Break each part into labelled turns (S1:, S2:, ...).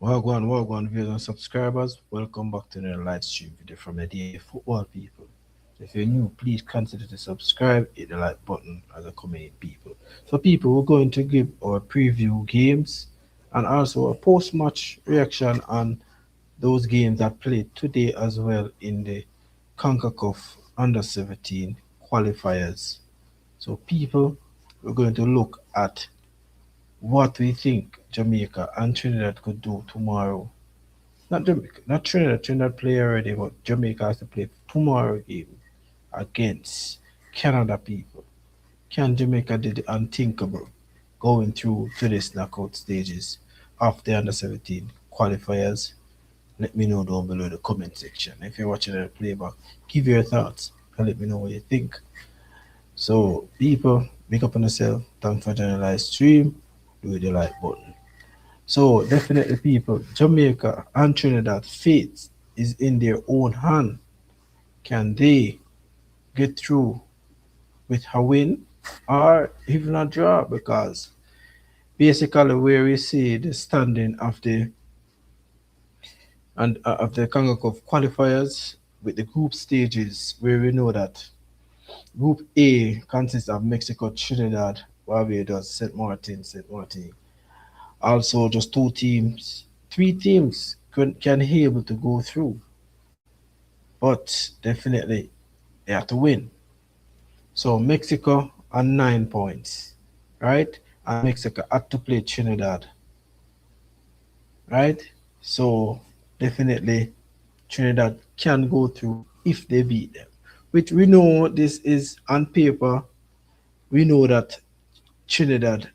S1: Wagwan viewers and subscribers. Welcome back to another live stream video from the D&AFOOTBALL people. If you're new, please consider to subscribe, hit the like button as a community people. So people, we're going to give our preview games and also a post-match reaction on those games that played today as well in the Concacaf Under-17 qualifiers. So people, we're going to look at what we think Jamaica and Trinidad could do tomorrow. Not Jamaica, not Trinidad. Trinidad play already, but Jamaica has to play tomorrow game against Canada people. Can Jamaica do the unthinkable going through to this knockout stages of the under-17 qualifiers? Let me know down below in the comment section. If you're watching the playback, give your thoughts and let me know what you think. So people, make up on yourself. Thanks for joining the live stream. Do the like button. So definitely people, Jamaica and Trinidad fate is in their own hand. Can they get through with a win or even a draw? Because basically where we see the standing of the Concacaf qualifiers with the group stages, where we know that Group A consists of Mexico, Trinidad, Barbados, St. Martin. Also, just three teams can be able to go through, but definitely they have to win. So Mexico on 9 points, right? And Mexico had to play Trinidad, right? So definitely Trinidad can go through if they beat them, which we know this is on paper. We know that Trinidad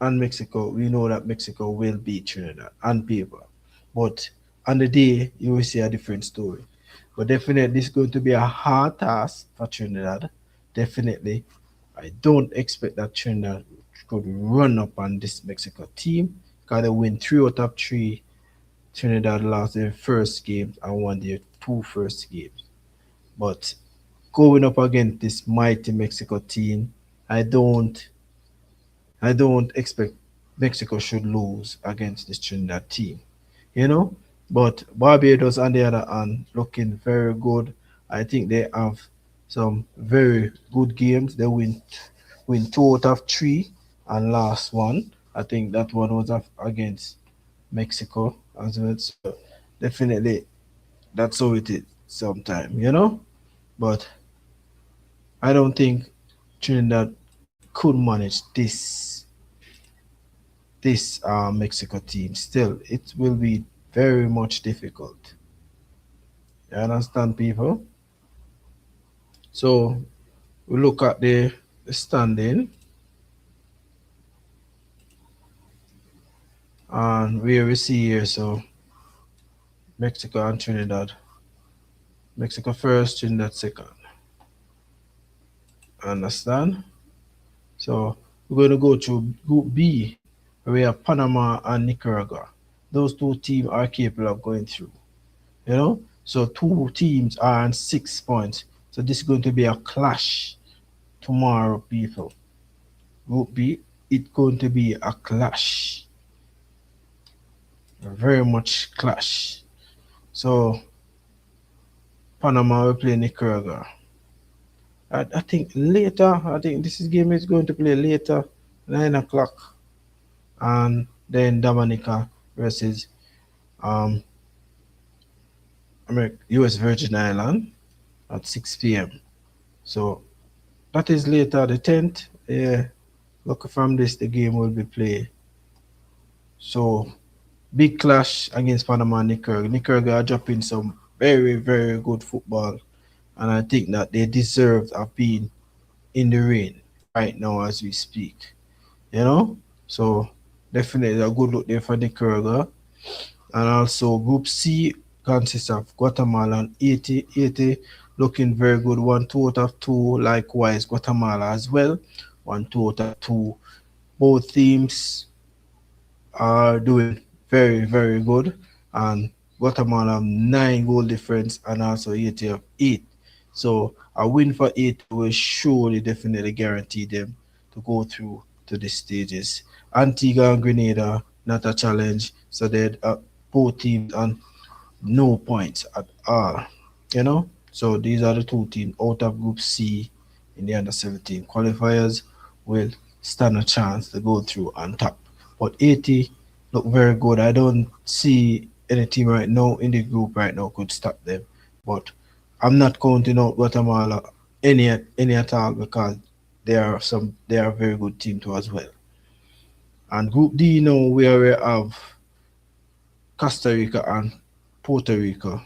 S1: and Mexico, we know that Mexico will beat Trinidad on paper. But on the day, you will see a different story. But definitely, this is going to be a hard task for Trinidad. Definitely. I don't expect that Trinidad could run up on this Mexico team. Because they win 3 out of 3. Trinidad lost their first games and won their 2 first games. But going up against this mighty Mexico team, I don't expect Mexico should lose against this Trinidad team, you know. But Barbados, on the other hand, looking very good. I think they have some very good games. They win 2 out of 3 and last one. I think that one was against Mexico as well. So definitely that's how it is sometime, you know. But I don't think Trinidad could manage this Mexico team. Still, it will be very much difficult. You understand, people? So we look at the standing and where we see here. So Mexico and Trinidad. Mexico first, Trinidad second. Understand? So we're going to go to Group B, where we have Panama and Nicaragua. Those two teams are capable of going through. You know, so two teams are on 6 points. So this is going to be a clash tomorrow, people. Group B, it's going to be a clash, a very much clash. So Panama will play Nicaragua. I think later. I think this game is going to play later, 9 o'clock, and then Dominica versus um U.S. Virgin Island at 6 p.m. So that is later, the 10th. Yeah, look from this, the game will be played. So big clash against Panama and Nicaragua. Nicaragua are dropping some very, very good football, and I think that they deserve of being in the rain right now as we speak. You know, so definitely a good look there for Nicaragua. And also Group C consists of Guatemala and Haiti looking very good. 1 2 out of 2. Likewise, Guatemala as well. 1 2 out of 2. Both teams are doing very, very good. And Guatemala have 9 goal difference and also Haiti have 8. So a win for Haiti will surely definitely guarantee them to go through to the stages. Antigua and Grenada not a challenge. So they both teams on no points at all. You know, so these are the two teams out of Group C in the under 17 qualifiers will stand a chance to go through on top. But 80 look very good. I don't see any team right now in the group right now could stop them. But I'm not counting out Guatemala any at all because they are a very good team too as well. And Group D now where we have Costa Rica and Puerto Rico,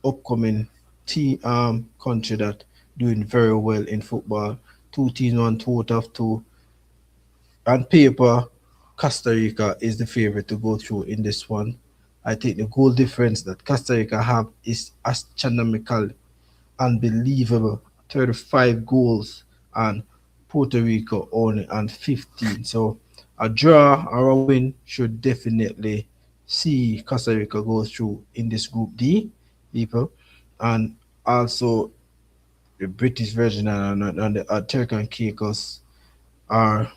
S1: upcoming team country that doing very well in football. Two teams on two out of two. On paper, Costa Rica is the favorite to go through in this one. I think the goal difference that Costa Rica have is astronomical, unbelievable. 35 goals and Puerto Rico only on 15. So a draw or a win should definitely see Costa Rica go through in this group D, people. And also the British Virgin Islands and the Turk and Caicos are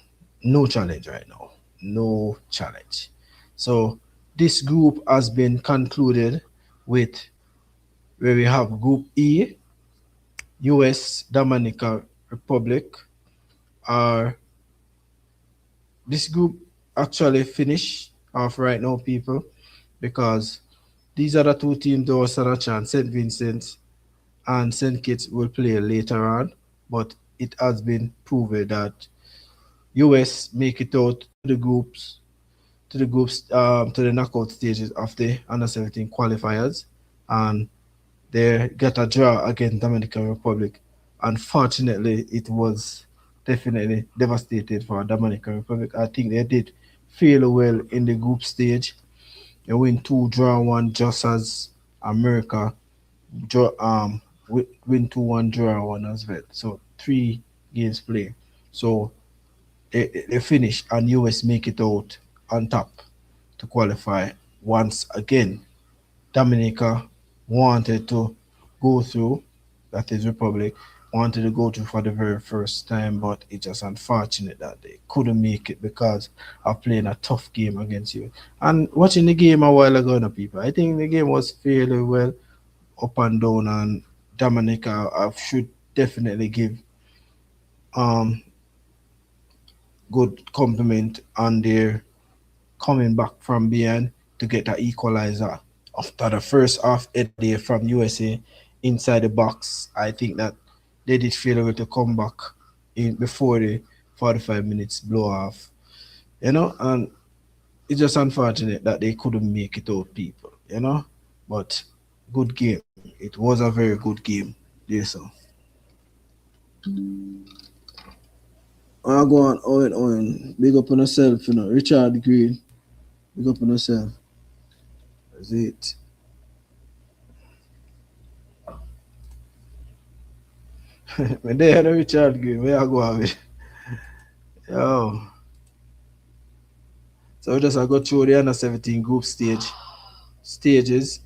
S1: no challenge right now. No challenge. So this group has been concluded with where we have Group E, US, Dominica Republic. Are this group actually finished off right now, people? Because these are the two teams that was a chance. St. Vincent and St. Kitts will play later on, but it has been proven that US make it out to the knockout stages of the under 17 qualifiers, and they got a draw against Dominican Republic. Unfortunately, it was definitely devastated for Dominican Republic. I think they did fairly well in the group stage. They win two, draw one, just as America draw win 2-1, draw one as well. So three games played. So they finish and US make it out on top to qualify once again. Dominica wanted to go through, that is Republic, wanted to go through for the very first time, but it's just unfortunate that they couldn't make it because of playing a tough game against you. And watching the game a while ago, now, people, I think the game was fairly well up and down, and Dominica I should definitely give um good compliment on their coming back from behind to get an equalizer after the first half header there from USA inside the box. I think that they did fail to come back in before the 45 minutes blow off, and it's just unfortunate that they couldn't make it out, people. But good game. It was a very good game. Yes, sir. I go on, Owen, Owen. Big up on yourself. Richard Green. Big up on yourself. That's it. When they had a Richard Green, where I go with it? Yo. So we just I go through the under 17 group stages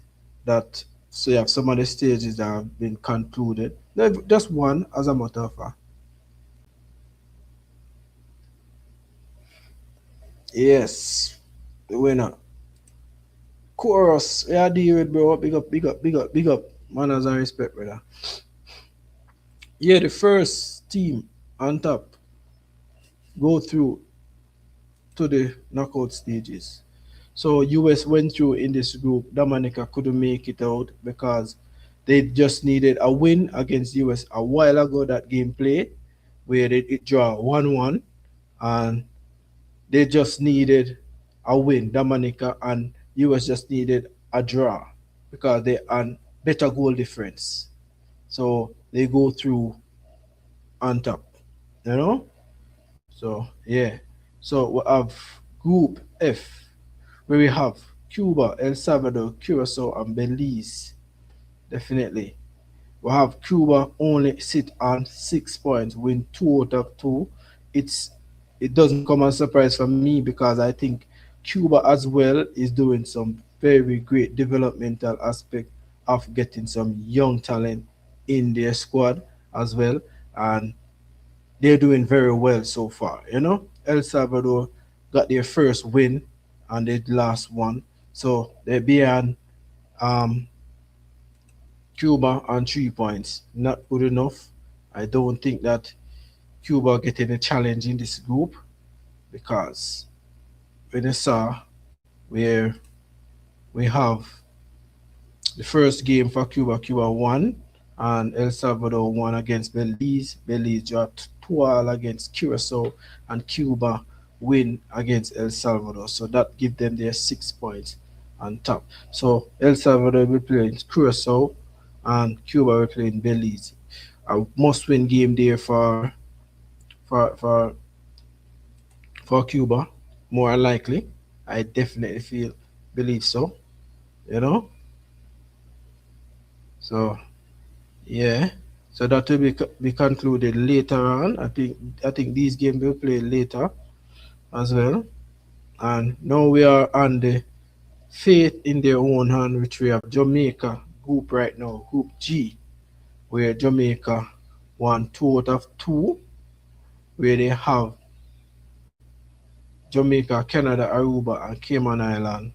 S1: that so you have some of the stages that have been concluded. No, just one as a matter of fact. Yes. The winner. Chorus. Yeah, deal with bro. Big up, big up, big up, big up. Manners and respect, brother. Yeah, the first team on top go through to the knockout stages. So US went through in this group. Dominica couldn't make it out because they just needed a win against US a while ago. That game played where they it draw 1-1, and they just needed a win. Dominica and US just needed a draw because they had better goal difference. So they go through on top, you know. So yeah. So we have Group F where we have Cuba, El Salvador, Curacao, and Belize. Definitely. We have Cuba only sit on 6 points, win two out of two. It's it doesn't come as a surprise for me because I think Cuba as well is doing some very great developmental aspect of getting some young talent in their squad as well, and they're doing very well so far. El Salvador got their first win and they lost one. So they're behind um, Cuba on 3 points. Not good enough. I don't think that Cuba getting a challenge in this group because when you saw where we have the first game for Cuba, Cuba won, and El Salvador won against Belize. Belize dropped 2-all against Curacao, and Cuba win against El Salvador. So that give them their 6 points on top. So El Salvador will play in Curacao, and Cuba will play in Belize. A must-win game there for for for Cuba, more likely. I definitely believe so. You know, so yeah. So that will be concluded later on. I think these games will play later as well. And now we are on the fate in their own hand, which we have Jamaica group right now, Group G, where Jamaica won 2 out of 2, where they have Jamaica, Canada, Aruba, and Cayman Island.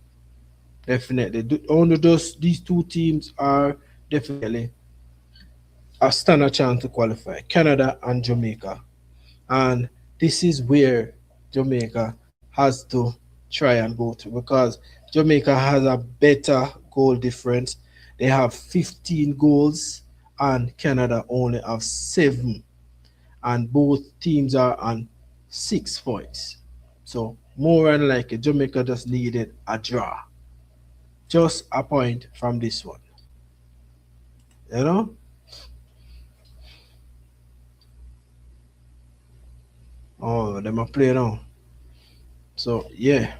S1: Definitely, only these two teams are definitely a standard chance to qualify. Canada and Jamaica. And this is where Jamaica has to try and go to because Jamaica has a better goal difference. They have 15 goals and Canada only have 7. And both teams are on 6 points. So more than likely, Jamaica just needed a draw. Just a point from this one. You know? Oh, them are playing now. So yeah.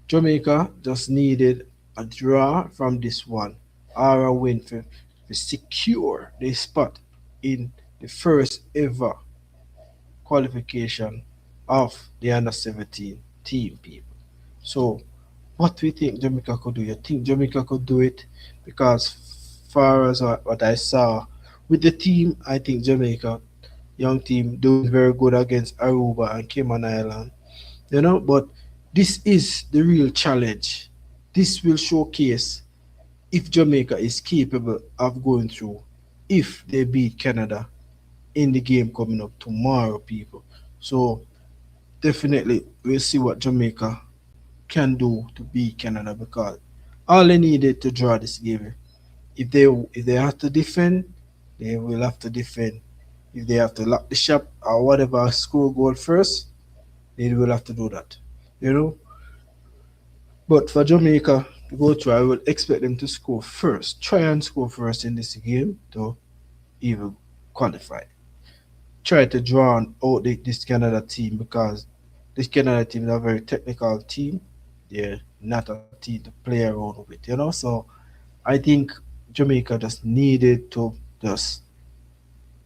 S1: Jamaica just needed a draw from this one or a win to secure the spot in the first ever qualification of the under 17 team, people. So, what we think Jamaica could do? You think Jamaica could do it? Because, far as what I saw with the team, I think Jamaica, young team, doing very good against Aruba and Cayman Island. But this is the real challenge. This will showcase if Jamaica is capable of going through if they beat Canada in the game coming up tomorrow, people. So definitely we'll see what Jamaica can do to beat Canada because all they needed to draw this game. If they have to defend, they will have to defend. If they have to lock the shop or whatever, score goal first, they will have to do that. You know, but for Jamaica to go through, I will expect them to score first. Try and score first in this game to even qualify. Try to draw out this Canada team because this Canada team is a very technical team. They're not a team to play around with. So I think Jamaica just needed to just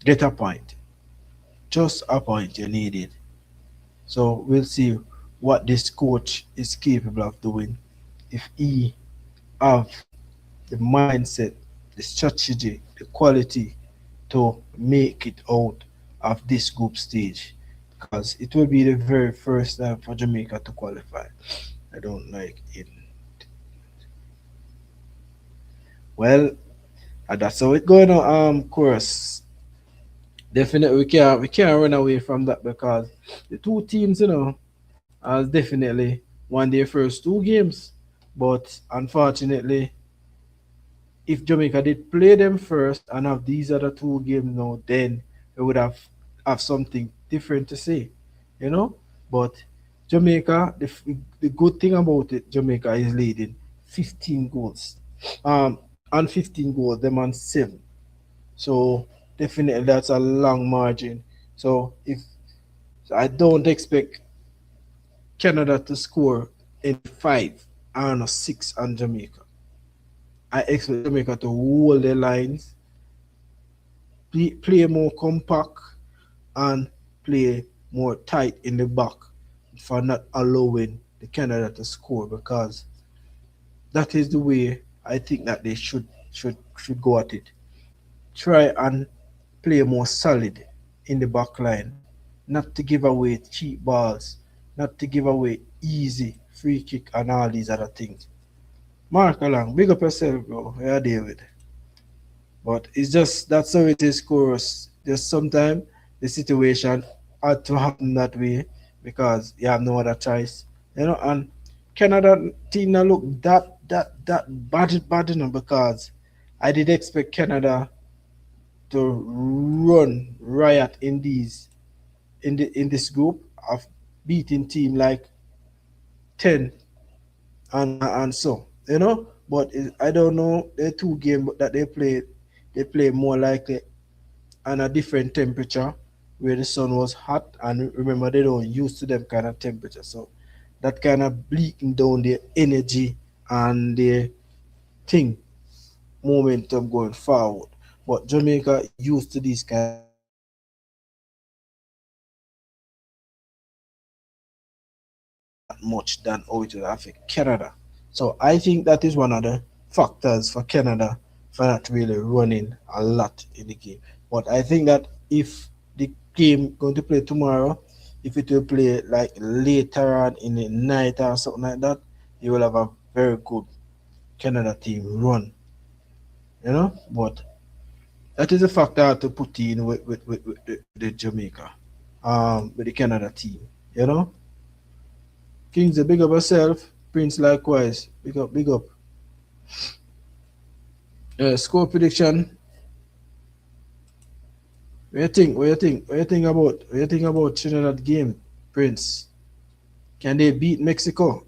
S1: get a point. Just a point you needed. So we'll see what this coach is capable of doing. If he have the mindset, the strategy, the quality to make it out of this group stage because it will be the very first time for Jamaica to qualify. I don't like it. Well, that's how it going on. Course, definitely we can't run away from that because the two teams, has definitely won their first 2 games, but unfortunately if Jamaica did play them first and have these other 2 games now, then we would have something different to say, you know. But Jamaica, the good thing about it, Jamaica is leading 15 goals, and 15 goals, them on 7. So definitely that's a long margin. So I don't expect Canada to score in 5 and a 6 on Jamaica. I expect Jamaica to hold their lines, play more compact, and play more tight in the back for not allowing the Canada to score because that is the way I think that they should go at it. Try and play more solid in the back line, not to give away cheap balls, not to give away easy free kick and all these other things. Mark along, big up yourself, bro. Yeah, David. But it's just that's how it is, chorus. Just sometimes the situation had to happen that way because you have no other choice. And Canada team now look that bad, because I did expect Canada to run riot in this group of beating team like 10 and so but I don't know the two games that they play more likely on a different temperature where the sun was hot, and remember they don't used to them kind of temperature, so that kind of bleaking down their energy and their thing momentum going forward. But Jamaica used to these kind of temperature, so I think that that much than how it will affect Canada. So I think that is one of the factors for Canada for not really running a lot in the game. But I think that if the game going to play tomorrow, if it will play like later on in the night or something like that, you will have a very good Canada team run. But that is a factor I have to put in with the Jamaica, with the Canada team. Kings, big up yourself. Prince likewise. Big up, big up. Score prediction. What you think? What you think? What you think about? What you think about Trinidad game, Prince? Can they beat Mexico?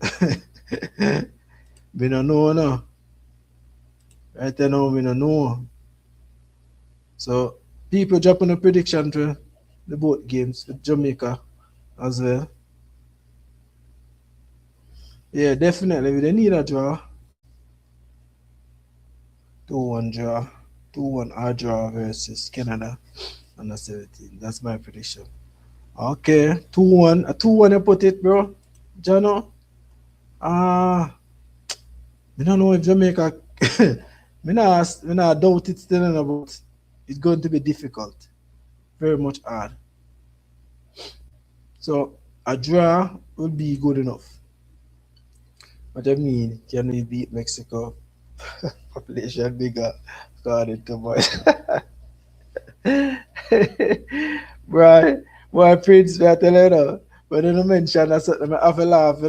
S1: We don't know, no. Right now, we don't know. So people dropping a prediction to the both games with Jamaica as well. Yeah, definitely. We don't need a draw. 2-1 draw. 2-1 our draw versus Canada under 17. That's my prediction. Okay, 2-1. A 2-1 you put it, bro. Jano. Ah, I don't know if Jamaica. Me not doubt it still, but it's going to be difficult. Very much hard. So a draw would be good enough. What I mean, can we beat Mexico? Population bigger, according to boys. Boy, boy, Prince, I tell you, when you mention that something, I have to laugh,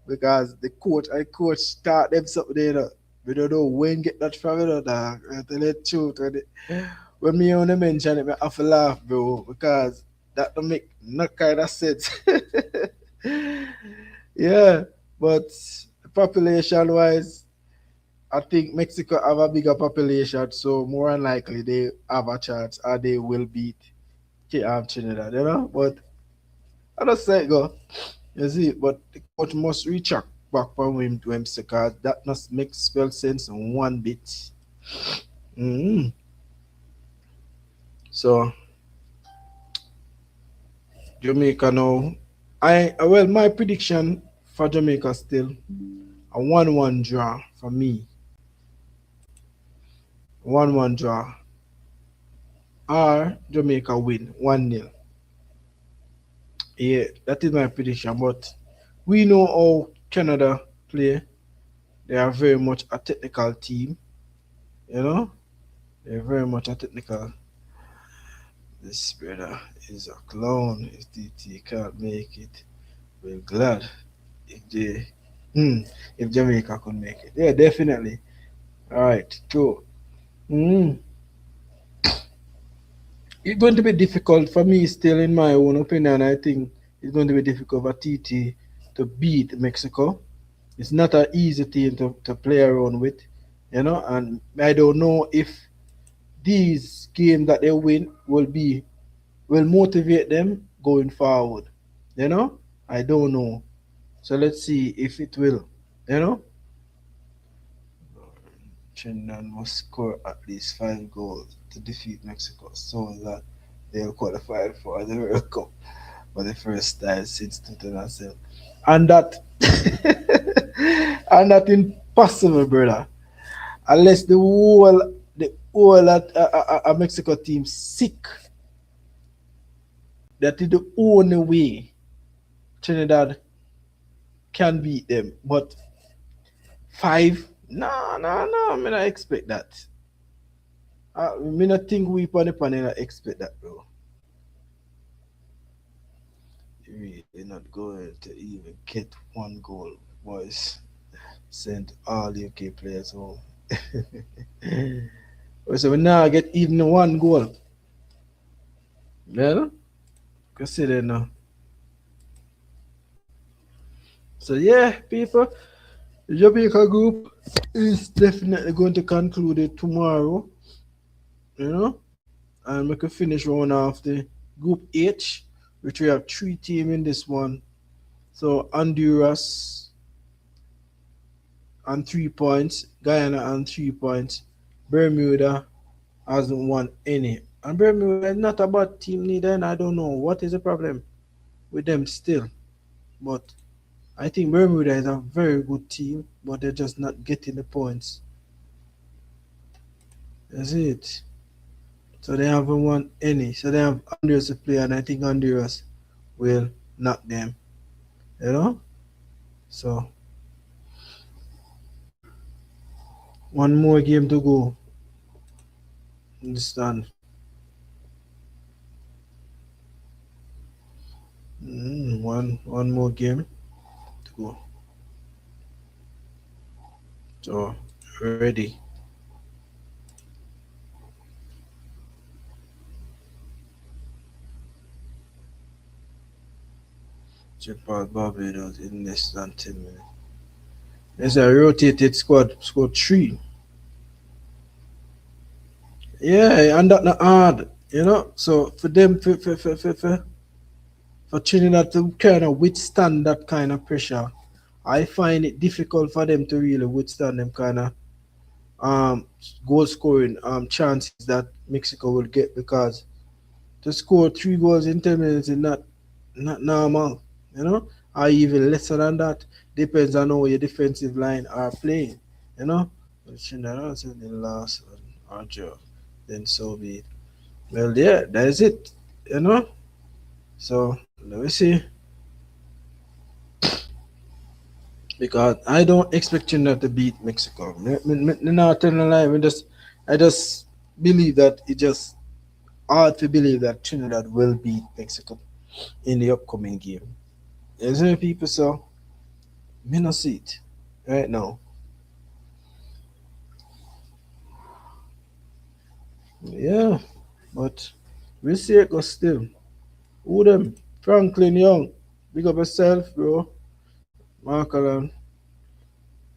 S1: because I coach start them something. We don't know when get that from, dog. I tell you the truth. When me only mention it, I have to laugh, bro, because that don't make no kind of sense. Yeah, but population wise, I think Mexico have a bigger population, so more than likely they have a chance or they will beat Trinidad. But I just say it go. You see, but the coach must retract back from him to him because that must make spell sense in one bit. hmm So Jamaica now. Well, my prediction for Jamaica still a 1-1 draw for me. 1-1 draw. Or Jamaica win 1-0. Yeah, that is my prediction. But we know how Canada play. They are very much a technical team. You know, they're very much a technical. This brother is a clown. If DT can't make it, we're glad if they, hmm, if Jamaica could make it. Yeah, definitely. All right, true. Hmm. It's going to be difficult for me still, in my own opinion. I think it's going to be difficult for TT to beat Mexico. It's not an easy team to play around with, and I don't know if these games that they win will motivate them going forward. You know, I don't know. So let's see if it will. You know, Trinidad must score at least 5 goals to defeat Mexico so that they'll qualify for the World Cup for the first time since 2007. And that, and that impossible, brother. Unless the whole Mexico team sick, that is the only way Trinidad can beat them, but five, no, no, no, me not expect that. Me not think we on the panel expect that, bro. Really not going to even get one goal, boys. Send all UK players home. So we now get even one goal. Well, consider now. So yeah, people, the Jamaica group is definitely going to conclude it tomorrow. You know, and we can finish one off the group H, which we have three teams in this one. So Honduras on 3 points, Guyana on 3 points, Bermuda hasn't won any. And Bermuda is not a bad team neither, and I don't know what is the problem with them still. But I think Bermuda is a very good team, but they're just not getting the points. That's it. So they haven't won any. So they have Honduras to play, and I think Honduras will knock them. You know? So one more game to go. Understand? One more game to go. So ready. Japan Barbados in less than 10 minutes. There's a rotated squad three. Yeah, and that not hard, you know. So for them, for Trinidad to kind of withstand that kind of pressure, I find it difficult for them to really withstand them kind of um goal scoring chances that Mexico will get, because to score 3 goals in 10 minutes is not normal, you know, or even lesser than that. Depends on how your defensive line are playing, you know. But Trinidad said the last one or draw, then so be it. Well, yeah, that is it, you know. So let me see, because I don't expect Trinidad to beat Mexico. Not telling a lie. I just believe that it just hard to believe that Trinidad will beat Mexico in the upcoming game. Isn't it, people? So me not see it right now. Yeah, but we'll see it go still. Who them? Franklin Young. Big up yourself, bro. Mark Allen.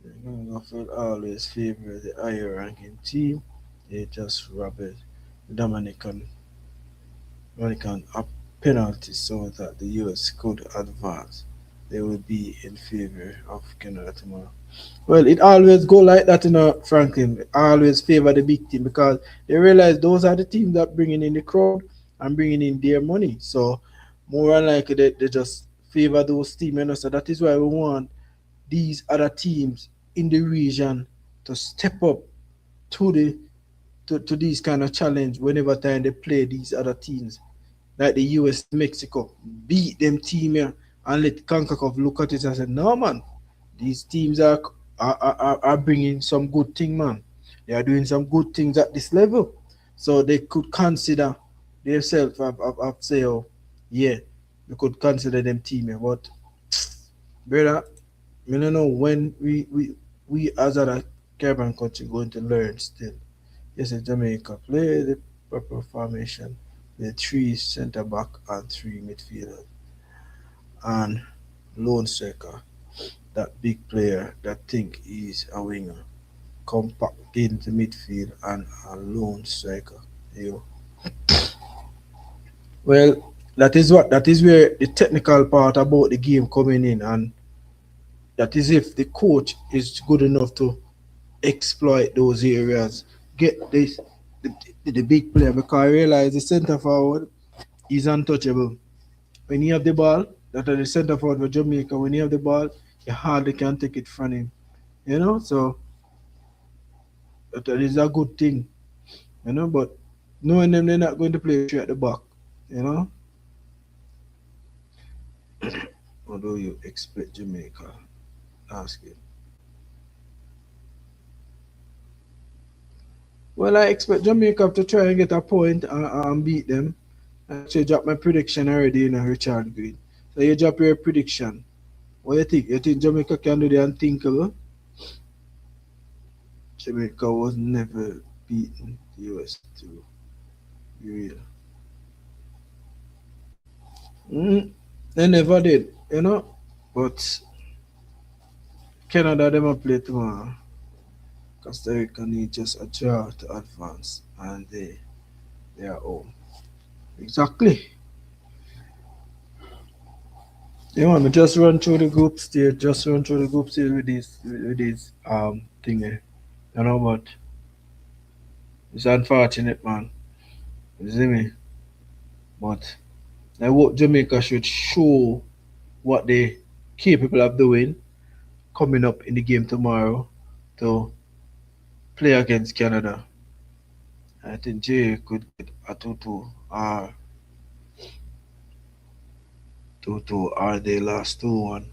S1: I feel always favor the higher ranking team. They just robbed Dominican Dominican a penalty so that the US could advance. They will be in favor of Canada tomorrow. Well, it always go like that, you know, Franklin. Always favor the big team because they realize those are the teams that bringing in the crowd and bringing in their money. So more than likely they just favor those teams, you know. So that is why we want these other teams in the region to step up to to these kind of challenge whenever time they play these other teams like the US and Mexico. Beat them team here and let Concacaf look at it and say, no man, these teams are bringing some good thing, man. They are doing some good things at this level. So they could consider themselves of say, oh, yeah, we could consider them team here. But brother, we don't know when we as other Caribbean country going to learn still. Yes, in Jamaica, play the proper formation with three centre back and three midfielders and lone striker. That big player that think he's a winger. Compact into midfield and a lone striker. You well, that is where the technical part about the game coming in, and that is if the coach is good enough to exploit those areas, get this the big player, because I realize the centre forward is untouchable. When you have the ball, that are the centre forward for Jamaica, when you have the ball, you hardly can take it from him. You know, so that is a good thing, you know, but knowing them they're not going to play three at the back, you know. Although you expect Jamaica last game. Well, I expect Jamaica to try and get a point and beat them. I actually dropped my prediction already in a Richard Green. So you drop your prediction. What do you think? You think Jamaica can do the unthinkable? Jamaica was never beaten the US to be real. Mm, they never did, you know. But Canada them a play tomorrow. Costa Rica need just a draw to advance, and they are home. Exactly. You want me just run through the group stage, just run through the group stage with these thingy. You know what? It's unfortunate, man. You see me? But I hope Jamaica should show what they capable of doing coming up in the game tomorrow to play against Canada. I think Jay could get a 2-2 or 2-2 or they lost 2-1.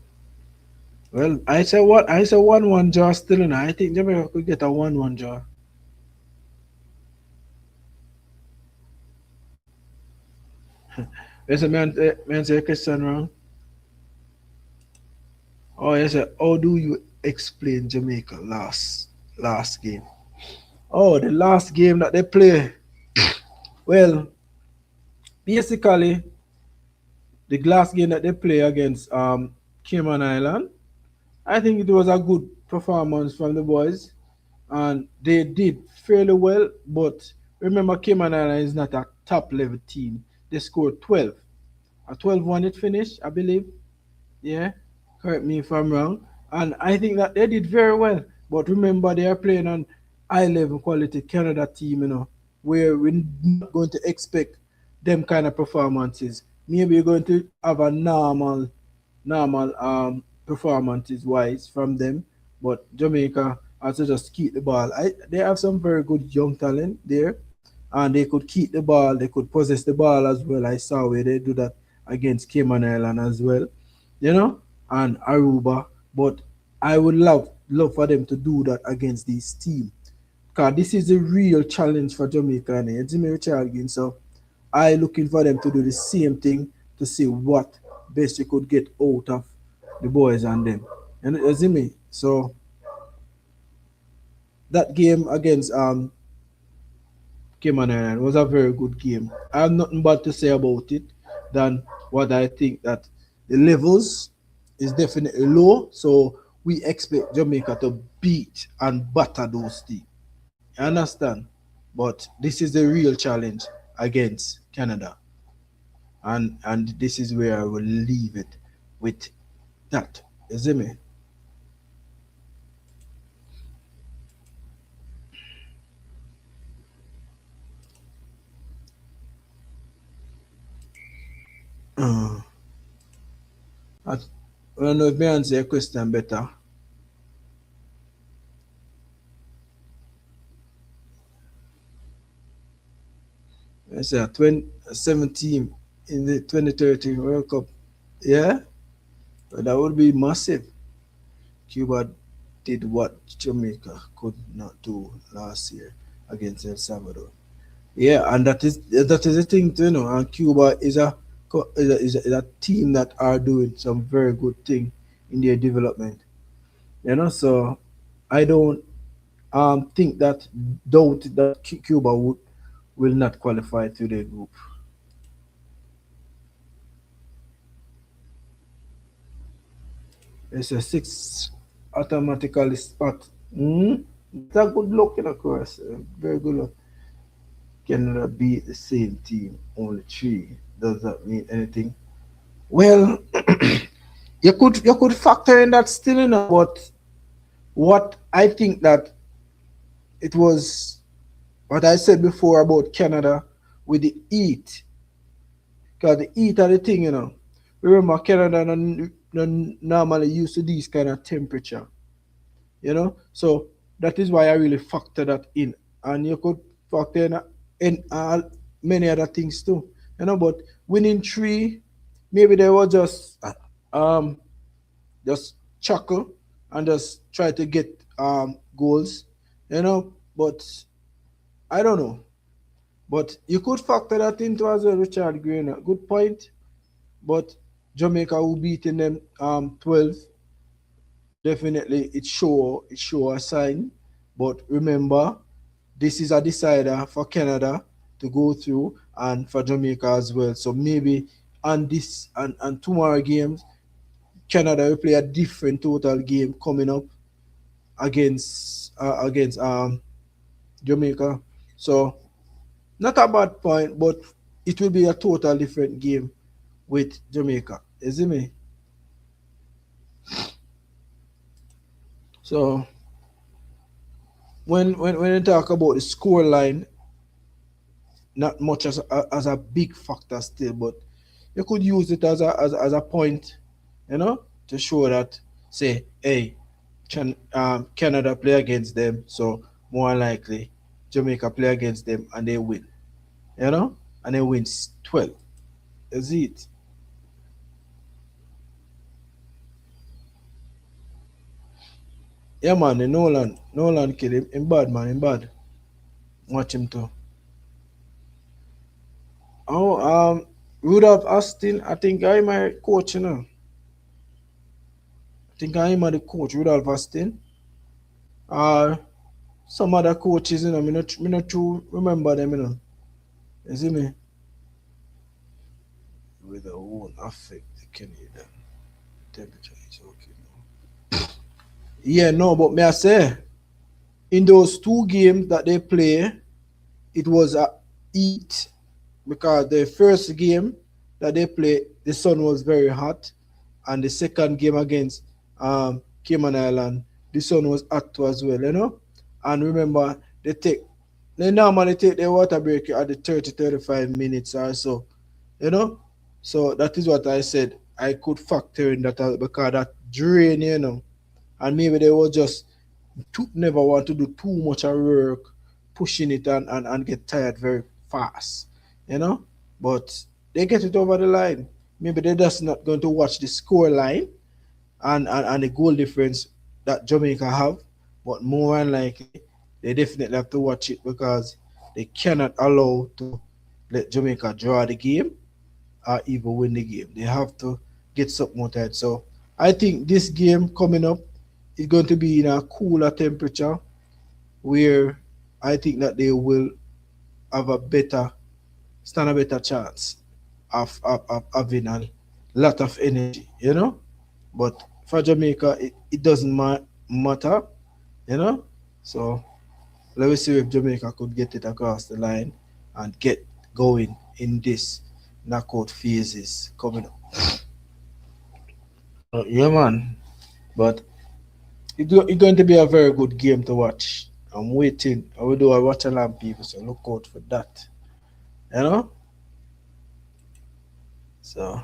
S1: Well, I say 1-1 draw still, and I think Jamaica could get a 1-1 draw. Yes, man say question wrong. Oh, yes, how do you explain Jamaica last game? Oh, the last game that they play. Well, basically, the last game that they play against Cayman Island, I think it was a good performance from the boys, and they did fairly well. But remember, Cayman Island is not a top level team. They scored 12. A 12-1 it finished, I believe. Yeah, correct me if I'm wrong. And I think that they did very well. But remember, they are playing on high level quality Canada team, where we're not going to expect them kind of performances. Maybe you're going to have a normal performances wise from them. But Jamaica has to just keep the ball. They have some very good young talent there, and they could keep the ball. They could possess the ball as well. I saw where they do that against Cayman Island as well, and Aruba. But I would love for them to do that against this team, because this is a real challenge for Jamaica and Jimmy Richard again. So I looking for them to do the same thing to see what best you could get out of the boys and them. And you see me? So that game against Cayman Island was a very good game. I have nothing bad to say about it than what I think that the levels is definitely low. So we expect Jamaica to beat and batter those teams. You understand? But this is the real challenge against Canada. And this is where I will leave it with that. You see me? Uh, I, I don't know if me answer your question better. I say 2017 in the 2030 World Cup. Yeah, but that would be massive. Cuba did what Jamaica could not do last year against El Salvador. Yeah, and that is the thing, And Cuba is a team that are doing some very good thing in their development. So I don't think that doubt that Cuba will not qualify to the group. It's a six automatically spot. It's a good look, of course. Very good look. Canada beat the same team, only three. Does that mean anything? Well, you could factor in that still, but what I think that it was what I said before about Canada with the heat, because the heat are the thing, Remember, Canada don't normally used to these kind of temperature. So that is why I really factor that in, and you could factor in many other things too. But winning three, maybe they were just chuckle and just try to get goals, you know. But I don't know. But you could factor that into as well, Richard Green. Good point. But Jamaica will beating them 12. Definitely it show a sign. But remember, this is a decider for Canada to go through and for Jamaica as well. So maybe on this and tomorrow games, Canada will play a different total game coming up against Jamaica. So not a bad point, but it will be a total different game with Jamaica. You see me? So when you talk about the score line, not much as a big factor still, but you could use it as a point, to show that, say, hey, Canada play against them, so more likely Jamaica play against them and they win, and they win 12. Is it? Yeah, man, the Nolan kid, him bad, man, him bad. Watch him too. Oh, Rudolph Austin, I think I'm my coach, I think I'm the coach, Rudolph Austin. Uh, some other coaches, me not too remember them, You see me? With the won't affect the Canadian temperature is okay now. Yeah, no, but may I say, in those two games that they play, it was a heat because the first game that they played, the sun was very hot, and the second game against Cayman Island, the sun was hot too as well. And remember, they normally take their water break at the 30-35 minutes or so, you know. So that is what I said. I could factor in that because that drain. And maybe they were just never want to do too much of work, pushing it and get tired very fast, you know. But they get it over the line. Maybe they're just not going to watch the score line and the goal difference that Jamaica have, but more than likely they definitely have to watch it because they cannot allow to let Jamaica draw the game or even win the game. They have to get something more tight. So I think this game coming up is going to be in a cooler temperature where I think that they will have stand a better chance of having a lot of energy. But for Jamaica, it doesn't matter, you know. So let me see if Jamaica could get it across the line and get going in this knockout phases coming up. Yeah, man. But it's going to be a very good game to watch. I'm waiting. I will do a watch along people, so look out for that. You know? So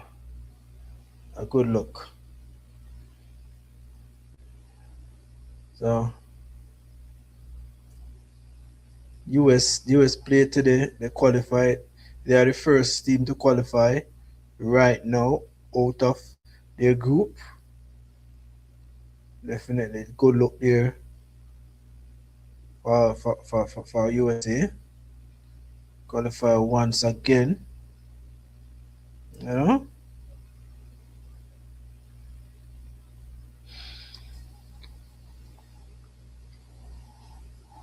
S1: a good look. So US played today. They qualified. They are the first team to qualify right now out of their group. Definitely good look there for USA. Qualify once again. You know?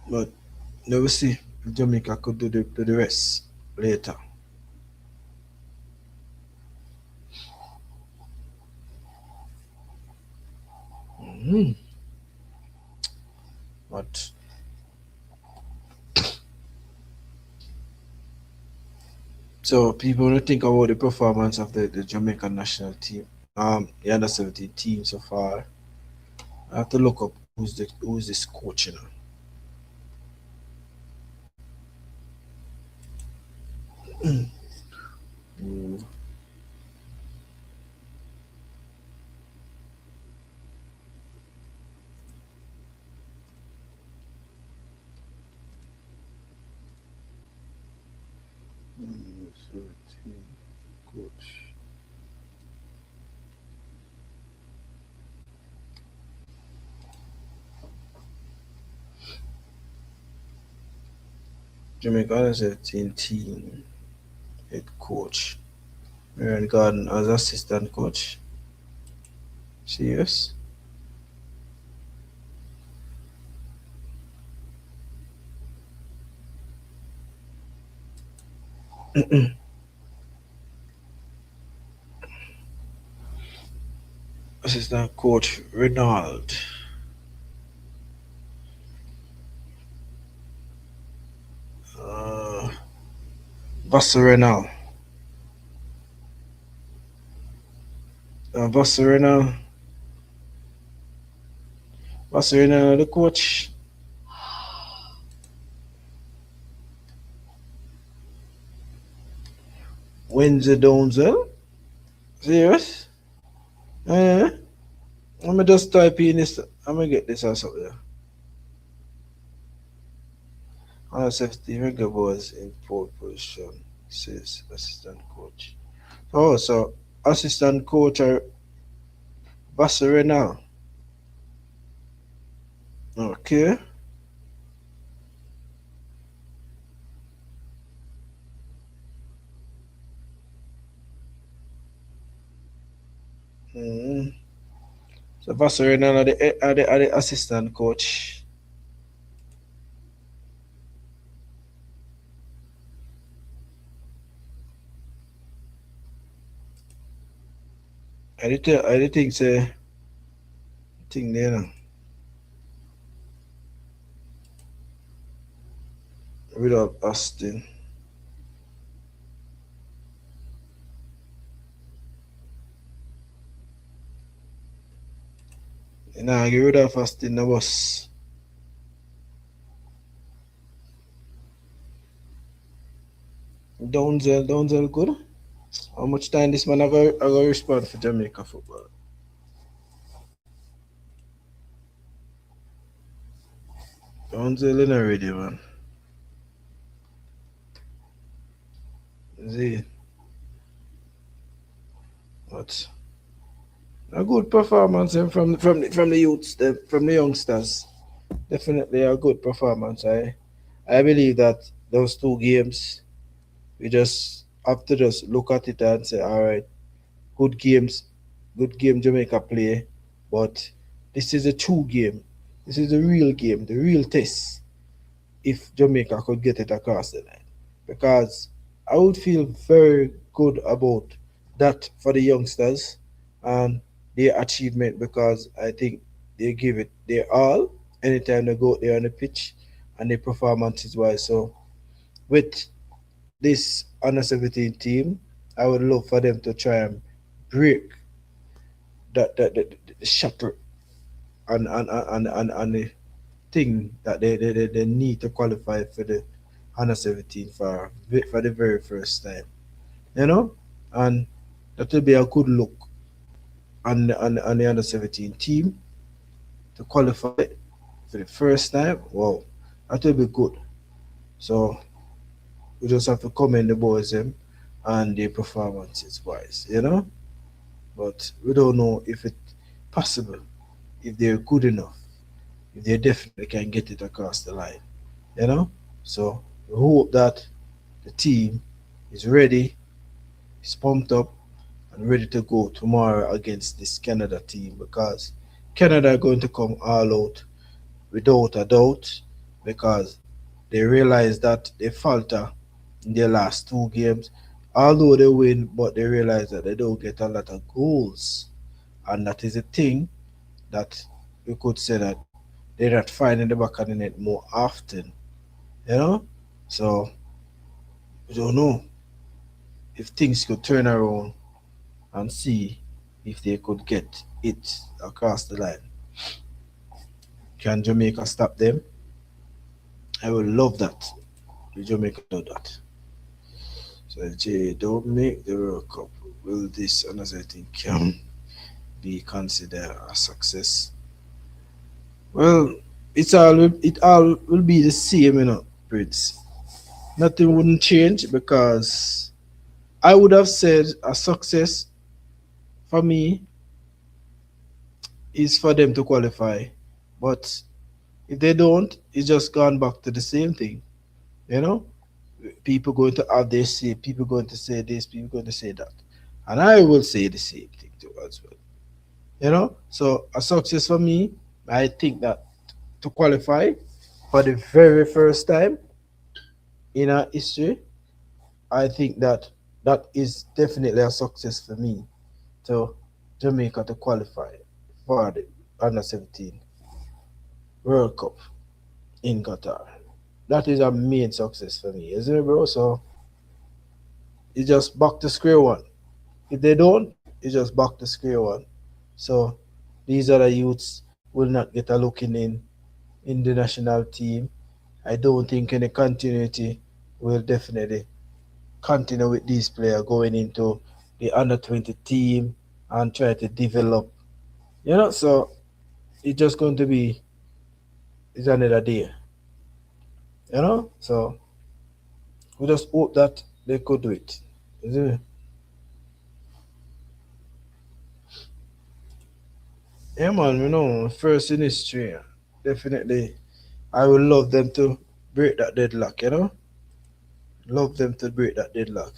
S1: But let me see if Jamaica could do the rest later. Mhm. But so people want to think about the performance of the Jamaican national team, the under 17 team so far. I have to look up who's this coach, Mm, team coach. Jamaica Under-17 team head coach. Marion Garden as assistant coach. Serious? Assistant coach Renald. Uh, Vassar Vassar the coach. Wednesday Donzel. Serious? Yeah. Let me just type in this. I'm gonna get this out there. Stephen was in pole position, says assistant coach. Oh, so assistant coach are Vassar now. Okay. Mm. So Vassar are the assistant coach. I did think say thing there now. Without Austin. Nah, get rid of Austin the boss. Donzel good. How much time this man I go respond for Jamaica football? Donzel in already, man. See what? A good performance from the youths, from the youngsters. Definitely a good performance. I believe that those two games we just have to just look at it and say, all right, good games, good game Jamaica play, but this is a true game. This is the real game, the real test. If Jamaica could get it across the line, because I would feel very good about that for the youngsters and their achievement, because I think they give it their all anytime they go there on the pitch and their performances wise. So with this under 17 team, I would love for them to try and break the shatter and the thing that they need to qualify for the under 17 for the very first time. You know? And that will be a good look on the under 17 team to qualify for the first time. Wow, that will be good. So we just have to commend the boys them and their performances wise, you know? But we don't know if it's possible, if they're good enough, if they definitely can get it across the line, you know? So we hope that the team is ready, is pumped up, and ready to go tomorrow against this Canada team, because Canada are going to come all out without a doubt, because they realize that they falter in their last two games. Although they win, but they realize that they don't get a lot of goals. And that is a thing that you could say that they're not finding the back of the net more often, you know? So we don't know if things could turn around and see if they could get it across the line. Can Jamaica stop them? I would love that. If Jamaica do that. So Jay, don't make the World Cup. Will this another thing can be considered a success? Well, it all will be the same, Prince. Nothing wouldn't change, because I would have said a success for me is for them to qualify. But if they don't, it's just gone back to the same thing, you know? People going to have their say, people going to say this, people going to say that. And I will say the same thing too as well. So a success for me, I think that to qualify for the very first time in our history, I think that that is definitely a success for me to Jamaica to qualify for the under 17 World Cup in Qatar. That is a main success for me, isn't it, bro? So it's just back to square one. If they don't, it's just back to square one. So these other youths will not get a look in the national team. I don't think any continuity will definitely continue with these players going into the under 20 team and try to develop. So it's just going to be it's another day. So we just hope that they could do it. Isn't it? Yeah, man, first in history, definitely. I would love them to break that deadlock. Love them to break that deadlock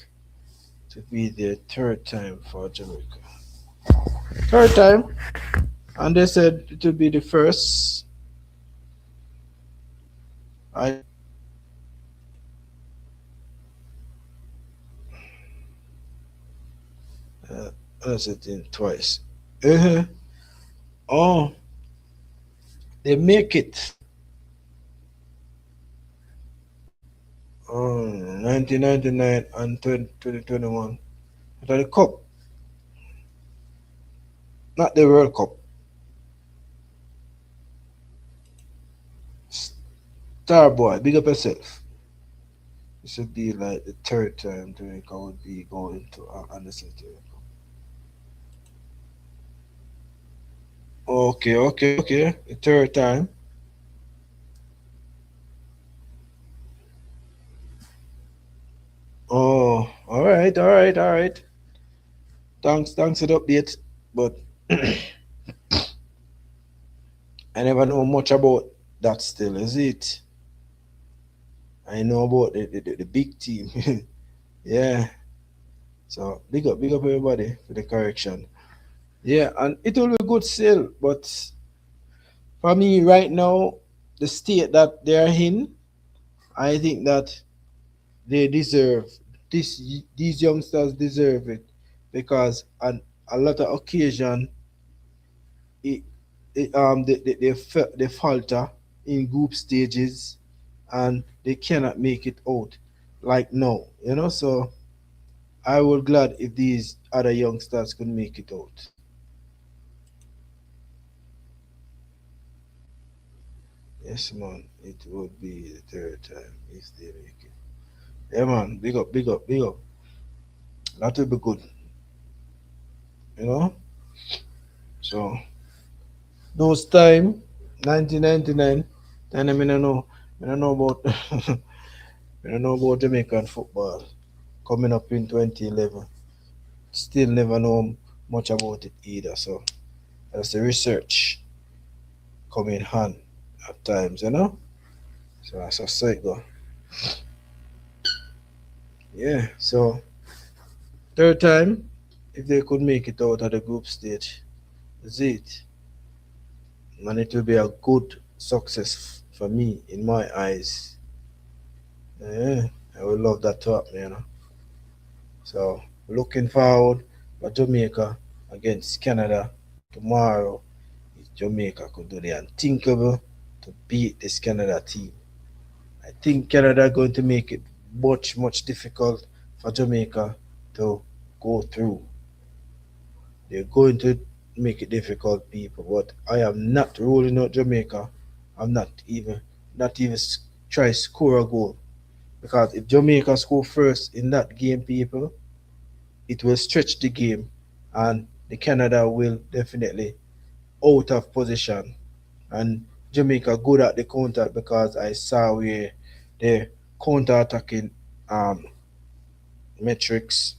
S1: to be the third time for Jamaica. Third time, and they said it will be the first. I I said it twice. Uh-huh. Oh, they make it. 1999 and 2021. The cup, not the World Cup. Starboy, big up yourself. It should be like the third time Jamaica would be going to Anderson. Okay. The third time. Oh, all right. Thanks for the update. But I never know much about that still, is it? I know about the big team. Yeah. So big up everybody for the correction. Yeah, and it will be good still, but for me right now, the state that they are in, I think that they deserve this. These youngsters deserve it because on a lot of occasion, it, they falter in group stages and they cannot make it out like no. So I would glad if these other youngsters could make it out. Yes, man, it would be the third time if they make it. Yeah, man, big up. That will be good, you know. So those time, 1999, then I mean I don't know about I don't know about Jamaican football coming up in 2011. Still never know much about it either. So that's the research coming hand at times. So that's a say it go. Yeah. So third time, if they could make it out of the group stage, that's it. And it will be a good success for me in my eyes. Yeah, I would love that to happen. So looking forward for Jamaica against Canada tomorrow. If Jamaica could do the unthinkable to beat this Canada team. I think Canada are going to make it much difficult for Jamaica to go through. They're going to make it difficult, people. But I am not ruling out Jamaica. I'm not even try score a goal because if Jamaica score first in that game, people, it will stretch the game, and the Canada will definitely out of position. And Jamaica good at the counter because I saw where the counter attacking um, metrics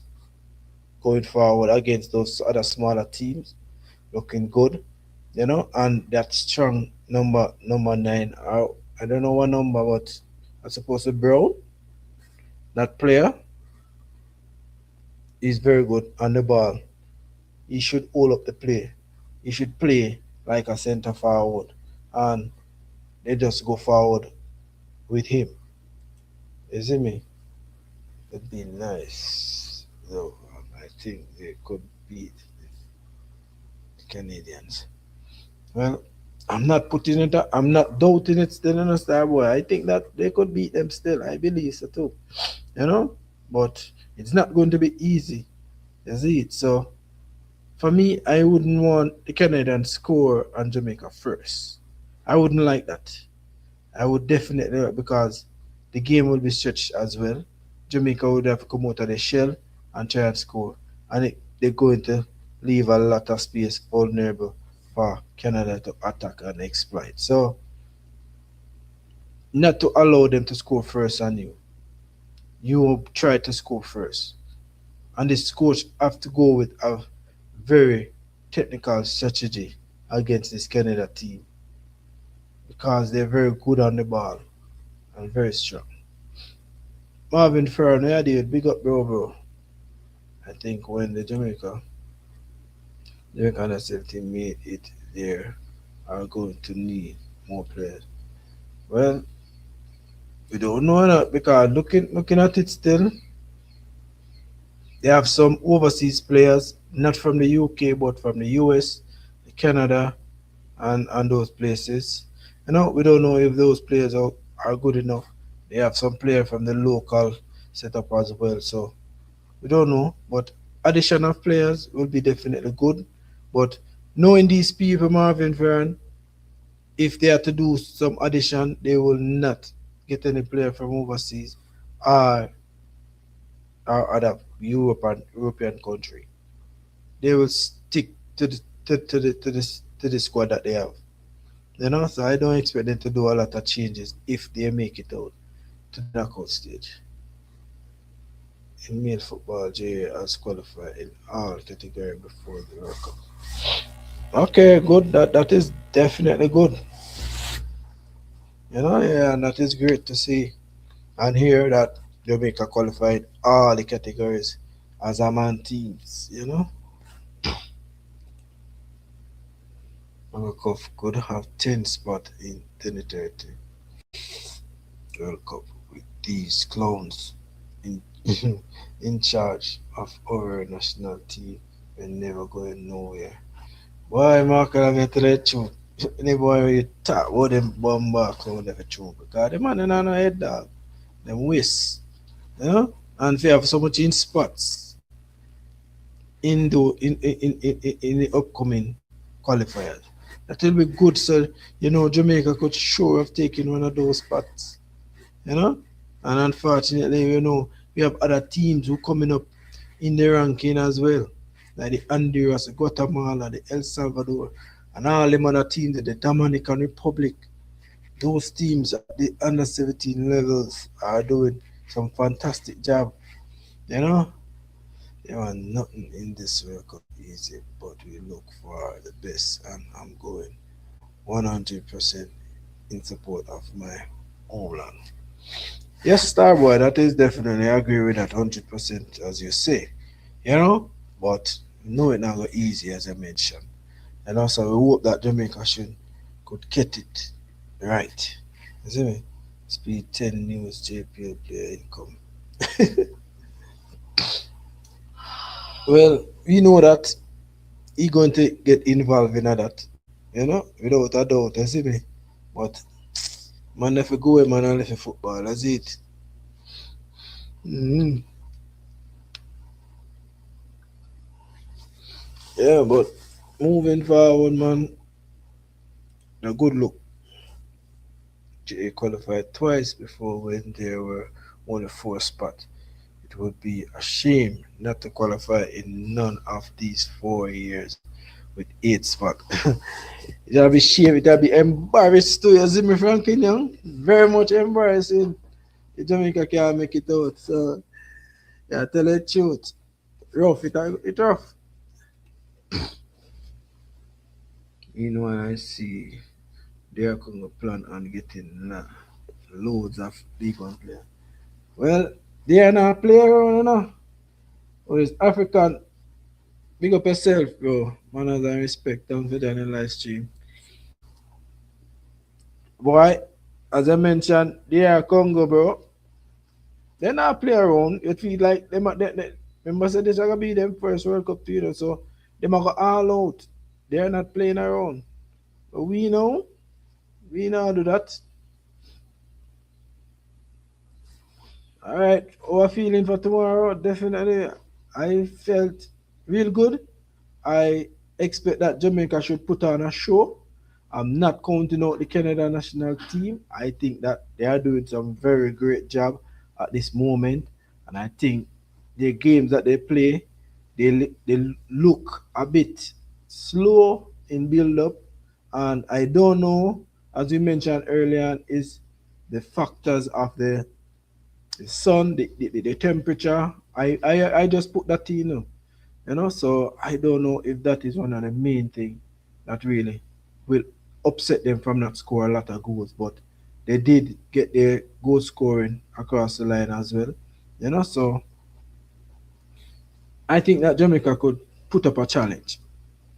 S1: going forward against those other smaller teams looking good. And that strong number 9. I don't know what number, but I suppose the Brown. That player is very good on the ball. He should hold up the play. He should play like a center forward, and they just go forward with him. You see me? It'd be nice, though. I think they could beat the Canadians. Well, I'm not putting it. I'm not doubting it still in a star boy. I think that they could beat them still. I believe so too. You know, but it's not going to be easy. You see it? So for me, I wouldn't want the Canadians score on Jamaica first. I wouldn't like that. I would definitely because the game will be stretched as well. Jamaica would have to come out of the shell and try and score, and they're going to leave a lot of space vulnerable for Canada to attack and exploit. So, not to allow them to score first on you. You try to score first, and this coach have to go with a very technical strategy against this Canada team because they're very good on the ball and very strong. Marvin Ferrer, yeah, dude, big up, bro. I think when the Jamaica national team made it, they are going to need more players. Well, we don't know that because looking at it still, they have some overseas players, not from the UK but from the US, Canada, and those places. We don't know if those players are good enough. They have some players from the local setup as well, so we don't know. But addition of players will be definitely good. But knowing these people, Marvin Vern, if they are to do some addition, they will not get any player from overseas or, or other European country. They will stick to the squad that they have. So I don't expect them to do a lot of changes if they make it out to the knockout stage. In male football, J has qualified in all categories before the World Cup. Okay, good. That is definitely good. Yeah, and that is great to see and hear that Jamaica qualified all the categories as a man teams. Concacaf could have 10 spots in 2030 World Cup with these clowns in in charge of our national team and never going nowhere. Boy, Mark, I'm going to tell you the truth. Any boy when you talk about them bomb back, I never true because the man in no head dog, them waste, and if you have so much in spots in the upcoming qualifiers, that will be good. So Jamaica could sure have taken one of those spots, you know. And unfortunately, we have other teams who coming up in the ranking as well, like the Honduras, the Guatemala, the El Salvador, and all them other teams, the Dominican Republic. Those teams at the under 17 levels are doing some fantastic job. You know, there are nothing in this World Cup easy, but we look for the best, and I'm going 100% in support of my homeland. Yes, Starboy, that is definitely, I agree with that 100% as you say, but no, it not go easy as I mentioned. And also, we hope that Jamaica could get it right. You see me? Speed 10 news, JPL player income. Well, we know that he going to get involved in that, without a doubt, you see me? But man, if you go, man, and if you football, that's it. Mm-hmm. Yeah, but moving forward, man, a good look. They qualified twice before when there were only four spots. It would be a shame not to qualify in none of these 4 years with 8 spots. It'll be shame, it'll be embarrassed too, you see me, Frankie Young? Very much embarrassing. The Jamaica can't make it out. So, yeah, tell the truth. Rough, it rough. I see they are going to plan on getting loads of big one players. Well, They are not play around, you know. Or is African, big up yourself, bro. Manners and respect. Thanks for joining the live stream. Boy, as I mentioned, they are Congo, bro. They not play around. It feel like they remember said this is gonna be them first World Cup to so they might go all out. They are not playing around. But we know do that. All right, our feeling for tomorrow, definitely. I felt real good. I expect that Jamaica should put on a show. I'm not counting out the Canada national team. I think that they are doing some very great job at this moment, and I think the games that they play, they look a bit slow in build up, and I don't know, as we mentioned earlier, is the factors of the sun, the temperature. I just put that in, so I don't know if that is one of the main thing that really will upset them from not score a lot of goals. But they did get their goal scoring across the line as well. So I think that Jamaica could put up a challenge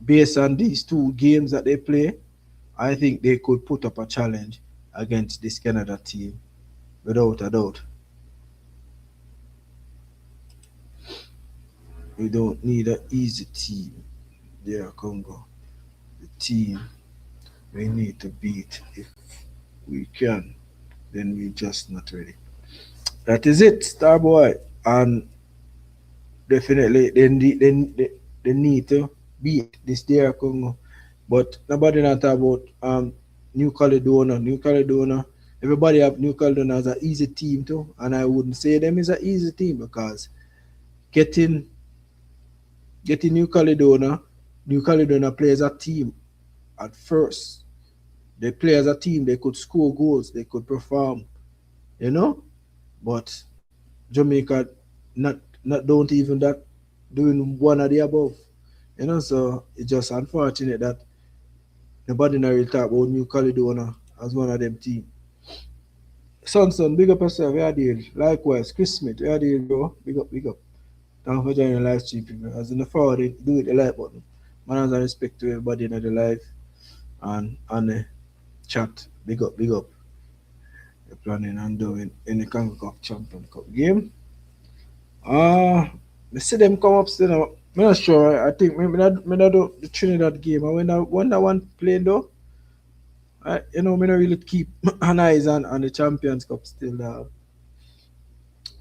S1: based on these two games that they play. I think they could put up a challenge against this Canada team without a doubt. We don't need an easy team there, Congo. The team we need to beat if we can, then we just not ready. That is it, Starboy. And definitely they need to beat this there Congo. But nobody not talk about New Caledonia. New Caledonia. Everybody have New Caledonia as an easy team too. And I wouldn't say them is an easy team because getting getting New Caledonia play as a team at first. They play as a team, they could score goals, they could perform, you know? But Jamaica not don't even that doing one of the above. So it's just unfortunate that nobody not really talk about New Caledonia as one of them team. Son, big up yourself, where deal. Likewise, Chris Smith, where deal, bro. Big up. Thanks for joining the live stream, people. As in the forward, do it the like button. Manners and respect to everybody in the live and on the chat. Big up. You're planning on doing in the Concacaf Champion Cup game. I see them come up still. I'm not sure. I think me not do the Trinidad game. I when that one playing though, me not really keep an eyes on the Champions Cup still.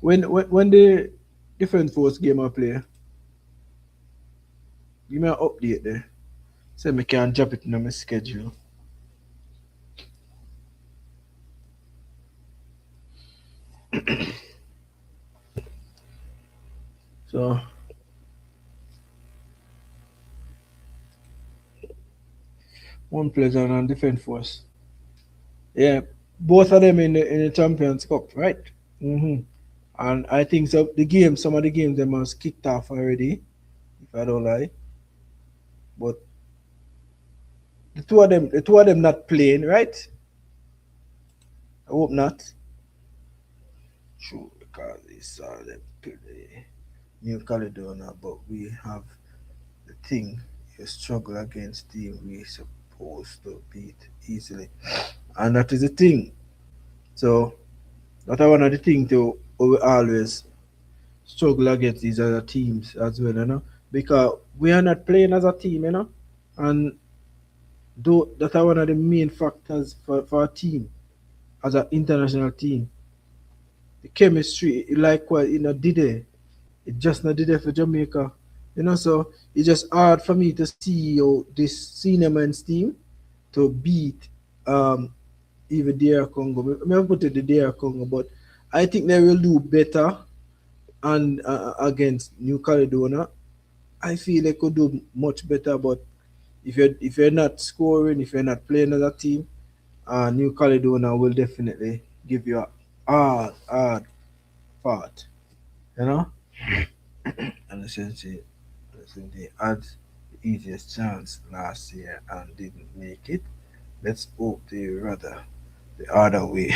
S1: When the different force game I play, give me an update there. So me can drop it in my schedule. So one plays on different force. Yeah, both of them in the Champions Cup, right? And I think so. Some of the games, them has kicked off already, if I don't lie. But the two of them not playing, right? I hope not. True, because they saw them play New Caledonia, but we have the thing. You struggle against team we supposed to beat easily, and that is the thing. So that one of the thing to we always struggle against these other teams as well, because we are not playing as a team, and though that are one of the main factors for a team as an international team. The chemistry, likewise, did it. It just not did it for Jamaica. So it's just hard for me to see this senior men's team to beat even DR Congo. I mean, I put it the DR Congo, but I think they will do better and against New Caledonia. I feel they could do much better, but if you're not scoring, if you're not playing as a team, New Caledonia will definitely give you a hard part, you know. And essentially, they had the easiest chance last year and didn't make it. Let's hope they rather the other way,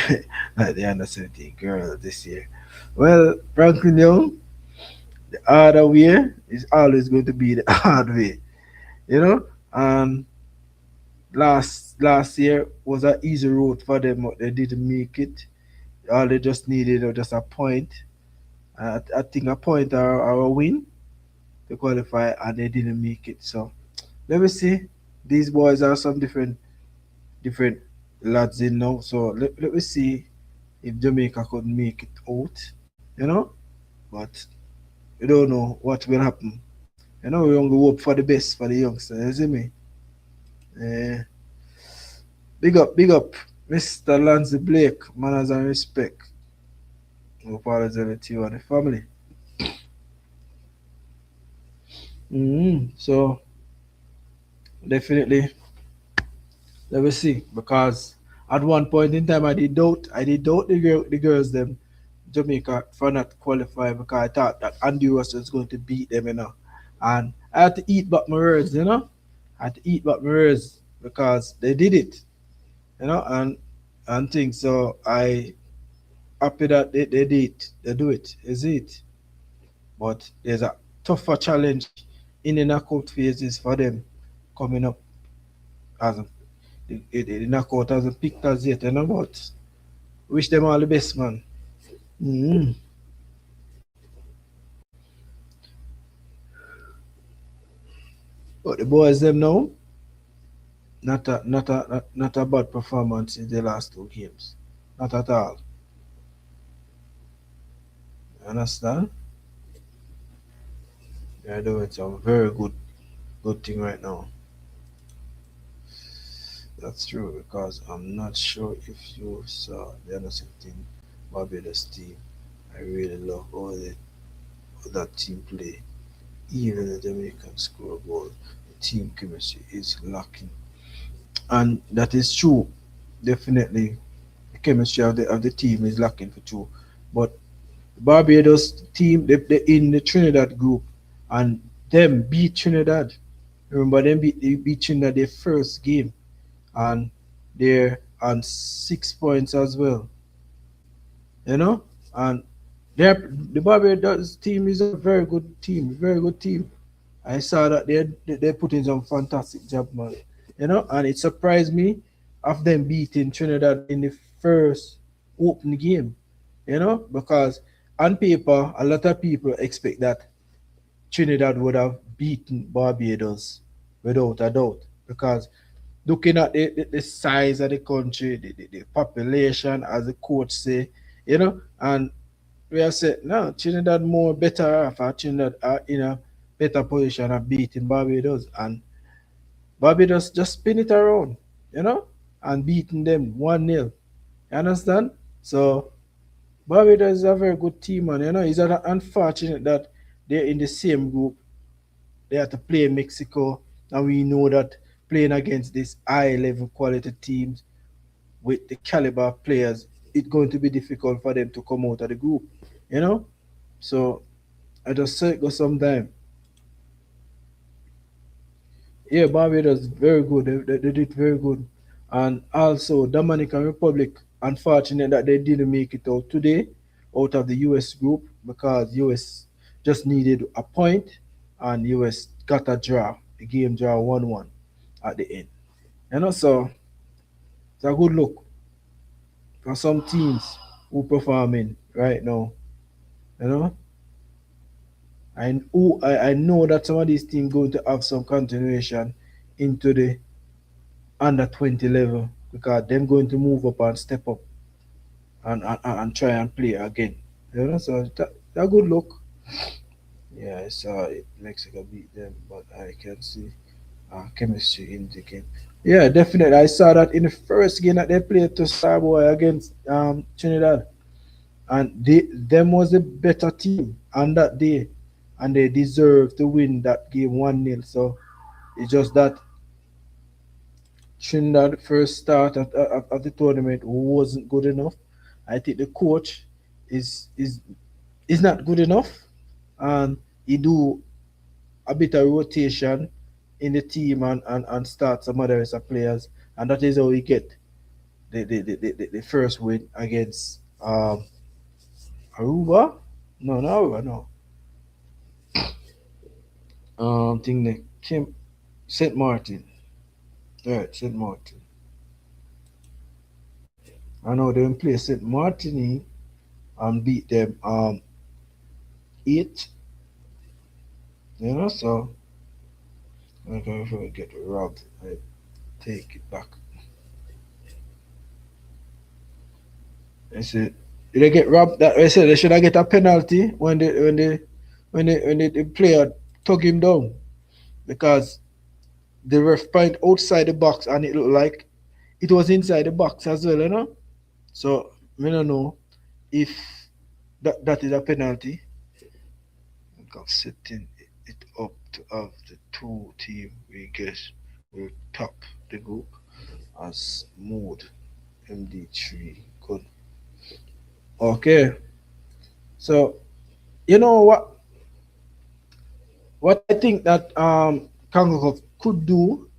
S1: like the under 17 girl this year. Well, Franklin Young, the harder way is always going to be the hard way, you know. And last year was an easy road for them, but they didn't make it. All they just needed was just a point. I think a point or a win to qualify, and they didn't make it. So let me see. These boys are some different lads in now. So let me see if Jamaica could make it out, you know. But we don't know what will happen. You know, we only hope for the best for the youngsters, you see me? Uh, big up, Mr. Lancy Blake, manners and respect. Hope all is well with you and the family. So definitely, let me see. Because at one point in time, I did doubt the girls them Jamaica for not qualifying because I thought that Honduras was going to beat them, you know. And I had to eat back my words, you know. I had to eat back my words because they did it, you know, and things. So I happy that they did they do it, is it? But there's a tougher challenge in the knockout phases for them coming up as the knockout hasn't picked us yet, you know. But wish them all the best, man. Mm-hmm. But the boys them now, not a bad performance in the last two games. Not at all. You understand? They're doing some very good thing right now. That's true because I'm not sure if you saw the under 17 Barbados team. I really love how that team play. Even the Jamaican score goal, the team chemistry is lacking. And that is true. Definitely the chemistry of the team is lacking for true. But Barbados team, they in the Trinidad group, and them beat Trinidad. Remember, they beat Trinidad their first game, and they're on 6 points as well. You know, and the Barbados team is a very good team. I saw that they put in some fantastic job, man. You know, and it surprised me of them beating Trinidad in the first open game. You know, because on paper, a lot of people expect that Trinidad would have beaten Barbados without a doubt. Because looking at the size of the country, the population, as the coach say, you know, and we have said, no, Trinidad more better off, or Trinidad are in a better position of beating Barbados. And Barbados just spin it around, you know, and beating them 1-0. You understand? So Barbados is a very good team, and you know, it's unfortunate that they're in the same group. They have to play Mexico, and we know that playing against these high level quality teams with the caliber of players, it's going to be difficult for them to come out of the group, you know. So I just say it go sometime. Yeah, Barbados very good. They did very good, and also Dominican Republic. Unfortunate that they didn't make it out today, out of the U.S. group because U.S. just needed a point, and U.S. got a draw. The game draw 1-1 at the end. And also, it's a good look for some teams who performing right now. You know, I know that some of these teams going to have some continuation into the under 20 level because them going to move up and step up and try and play again. You know, so that good look. Yeah, I saw it. Mexico beat them, but I can see chemistry in the game. Yeah, definitely. I saw that in the first game that they played to Starboy against Trinidad, and them was a better team on that day, and they deserved to win that game 1-0. So it's just that Trinidad first start of the tournament wasn't good enough. I think the coach is is is not good enough, and he do a bit of rotation in the team and start some other players, and that is how we get the first win against Aruba? No, no Aruba, no. Thing that Kim Saint Martin. Right, Saint Martin. I know they play Saint Martin and beat them 8. So I can if I get robbed, I take it back. I said, did they get robbed? That I said they should have get a penalty when the player tug him down because the ref point outside the box and it looked like it was inside the box as well. So I don't know if that is a penalty. Of setting it up to have the two team we guess will top the group as mode MD3. Good. Okay. So you know what I think that Concacaf could do,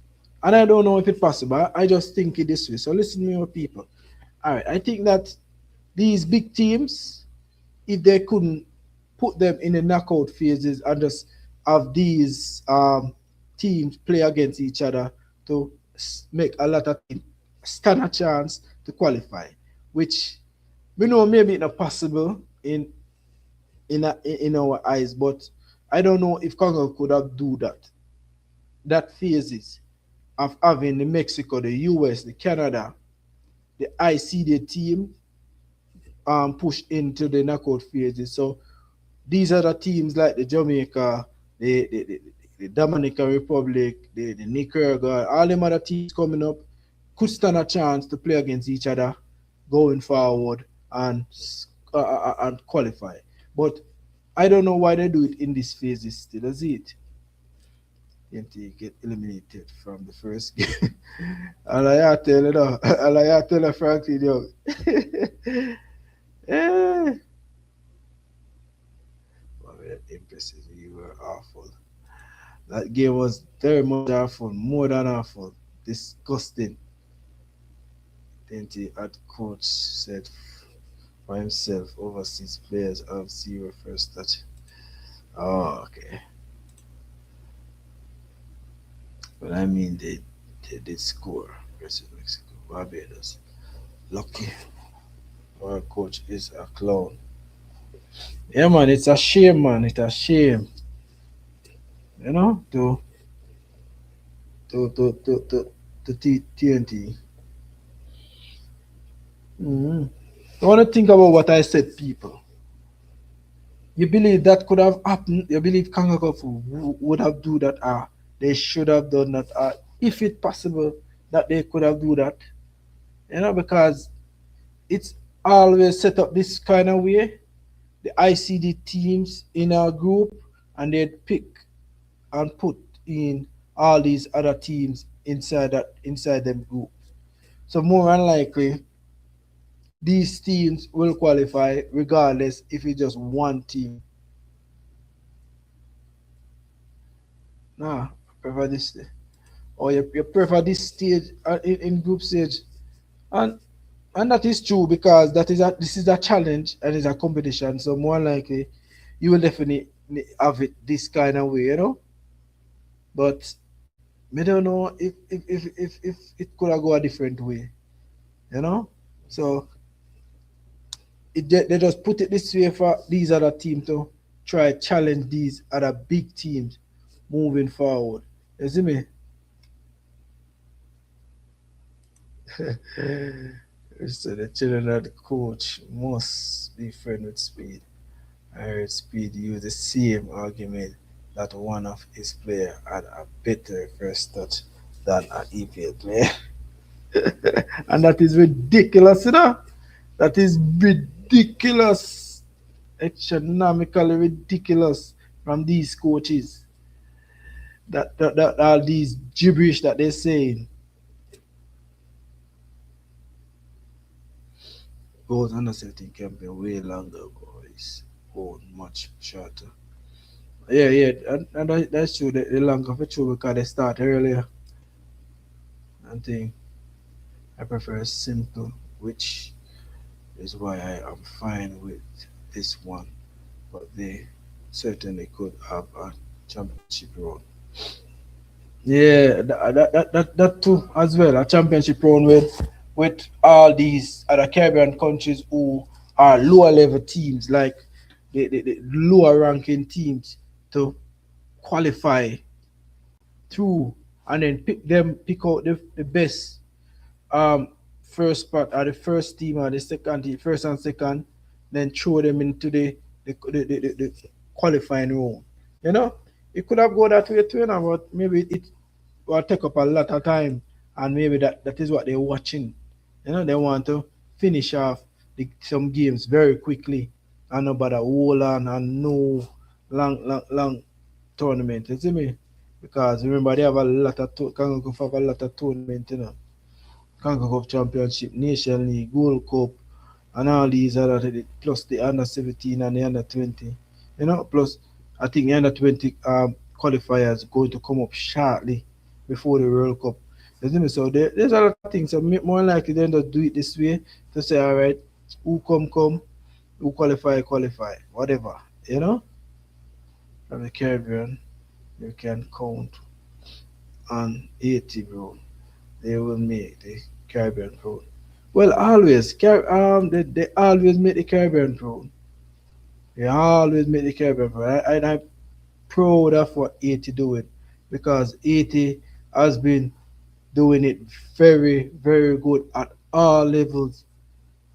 S1: and I don't know if it's possible. I just think it this way. So listen to me, people. All right. I think that these big teams, if they couldn't put them in the knockout phases and just have these teams play against each other to make a lot of teams stand a chance to qualify, which we know maybe it's not possible in our eyes, but I don't know if Congo could have do that. That phases of having the Mexico, the US, the Canada, the ICD team pushed into the knockout phases. So these are the teams like the Jamaica, the Dominican Republic, the Nicaragua, all them other teams coming up could stand a chance to play against each other going forward and qualify. But I don't know why they do it in this phase still, does it? TNT get eliminated from the first game. And I tell you, and I tell you, frankly, yo. eh. Well, that impressive. You were awful. That game was very much awful, more than awful. Disgusting. TNT head coach said for himself, overseas players have 0 first touch. Oh, okay. But I mean, they did score versus Mexico. Barbados. Lucky. Our coach is a clown. Yeah, man, it's a shame, man. It's a shame. You know, to TNT. Mm-hmm. I want to think about what I said, people. You believe that could have happened? You believe Concacaf would have do that? They should have done that. If it's possible that they could have do that, because it's always set up this kind of way. The ICD teams in our group, and they'd pick and put in all these other teams inside them group. So more than likely, these teams will qualify regardless if it's just one team. Nah, I prefer this. Or you prefer this stage in group stage, and and that is true because this is a challenge and it's a competition. So more likely, you will definitely have it this kind of way. But I don't know if it could have go a different way, you know. So they just put it this way for these other teams to try challenge these other big teams moving forward. You see me? So the children of the coach must be friend with Speed. I heard Speed use the same argument that one of his players had a better first touch than an EPL player. And that is ridiculous. That is ridiculous. Astronomically ridiculous from these coaches. That all these gibberish that they're saying. Goals under 17 can be way longer, boys. Goal much shorter. Yeah, and that's true. The longer for true because they start earlier. I think I prefer simple, which is why I am fine with this one, but they certainly could have a championship run. Yeah, that too as well. A championship run with all these other Caribbean countries who are lower level teams, like the lower ranking teams, to qualify through and then pick out the best um first spot or the first team or the second team, first and second, then throw them into the qualifying round. You know, it could have gone that way too, you know, but maybe it will take up a lot of time, and maybe that is what they're watching. You know, they want to finish off some games very quickly and nobody hold on and no long tournament. You see me? Because remember they have a lot of Concacaf have a lot of tournament, you know. Concacaf Championship, Nation League, Gold Cup, and all these other plus the under 17 and the under 20. You know, plus I think the under 20 qualifiers going to come up shortly before the World Cup. You see me? So there's a lot of things. So more likely they just do it this way to say, all right, who come, who qualify, whatever. You know, from the Caribbean, you can count on 80, bro. They will make the Caribbean Pro. Well, always, they always make the Caribbean Pro. They always make the Caribbean Pro. I'm proud of what 80 doing because 80 has been doing it very, very good at all levels.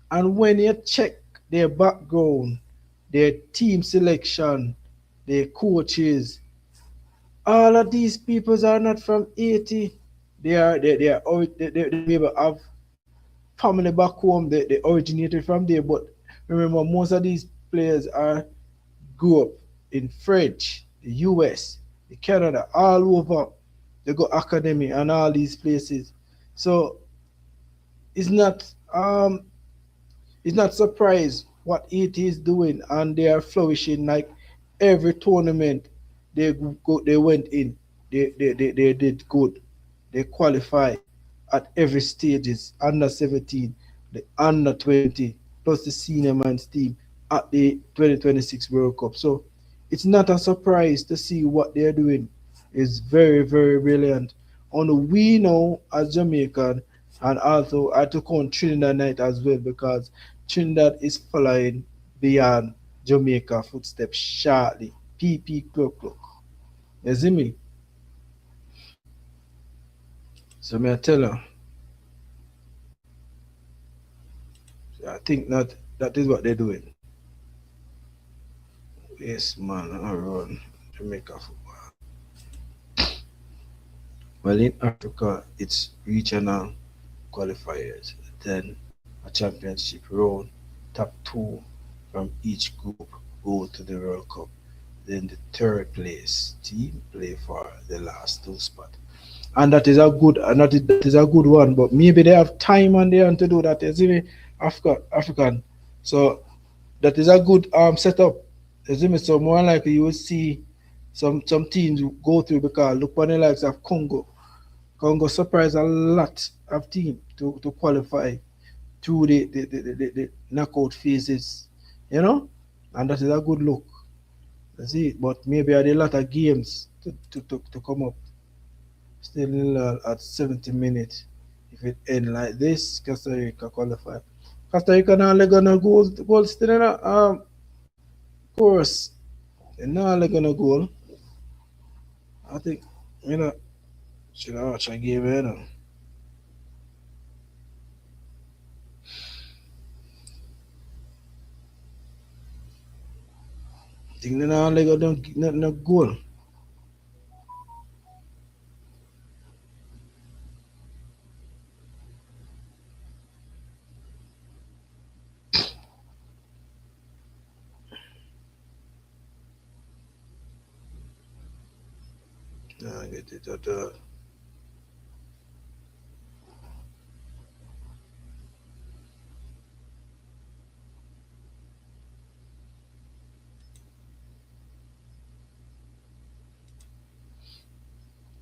S1: And when you check their background, their team selection, their coaches, all of these peoples are not from 80. They maybe have family back home. They originated from there, but remember most of these players are grew up in French, the US, the Canada, all over. They go academy and all these places. So it's not um it's not surprised what it is doing, and they are flourishing like every tournament they went in. They did good. They qualify at every stages, under 17, the under 20, plus the senior men's team at the 2026 World Cup. So it's not a surprise to see what they're doing. It's very, very brilliant. And we know as Jamaican, and also I took on Trinidad night as well because Trinidad is following beyond Jamaica footsteps shortly. PP clock clock. You see me? So me I tell her, I think that is what they're doing. Yes, man, I run Jamaica football. Well, in Africa, it's regional qualifiers, then a championship round, top two from each group go to the World Cup. Then the third place team play for the last two spot. And that is a good one, but maybe they have time on their hand to do that. You see me, African. So that is a good setup. You see me? So more likely you will see some teams go through because look on the likes of Congo. Congo surprised a lot of teams to qualify through the knockout phases, you know, and that is a good look. That's it. But maybe I did a lot of games to come up. Still at 70 minutes. If it end like this, Costa Rica qualify. Costa Rica now they're gonna goal still in a course. They're now they're gonna goal. I think you know should I watch a game, you know. I think they're now they're gonna no goal. Nah, I get it at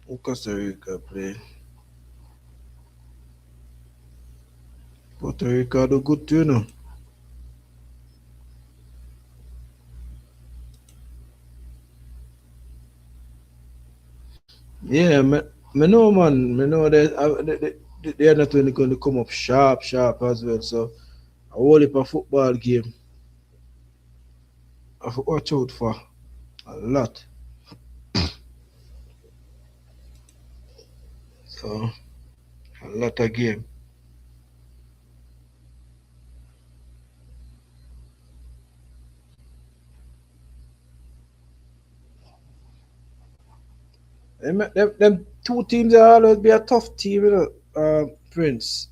S1: who Costa Rica play. Puerto Rico do good too, you know. Yeah, me know, man. Me know that they are not only going to come up sharp as well. So a whole heap of football game I have to watch out for a lot. So a lot of game. Them two teams are always be a tough team, you know. Prince,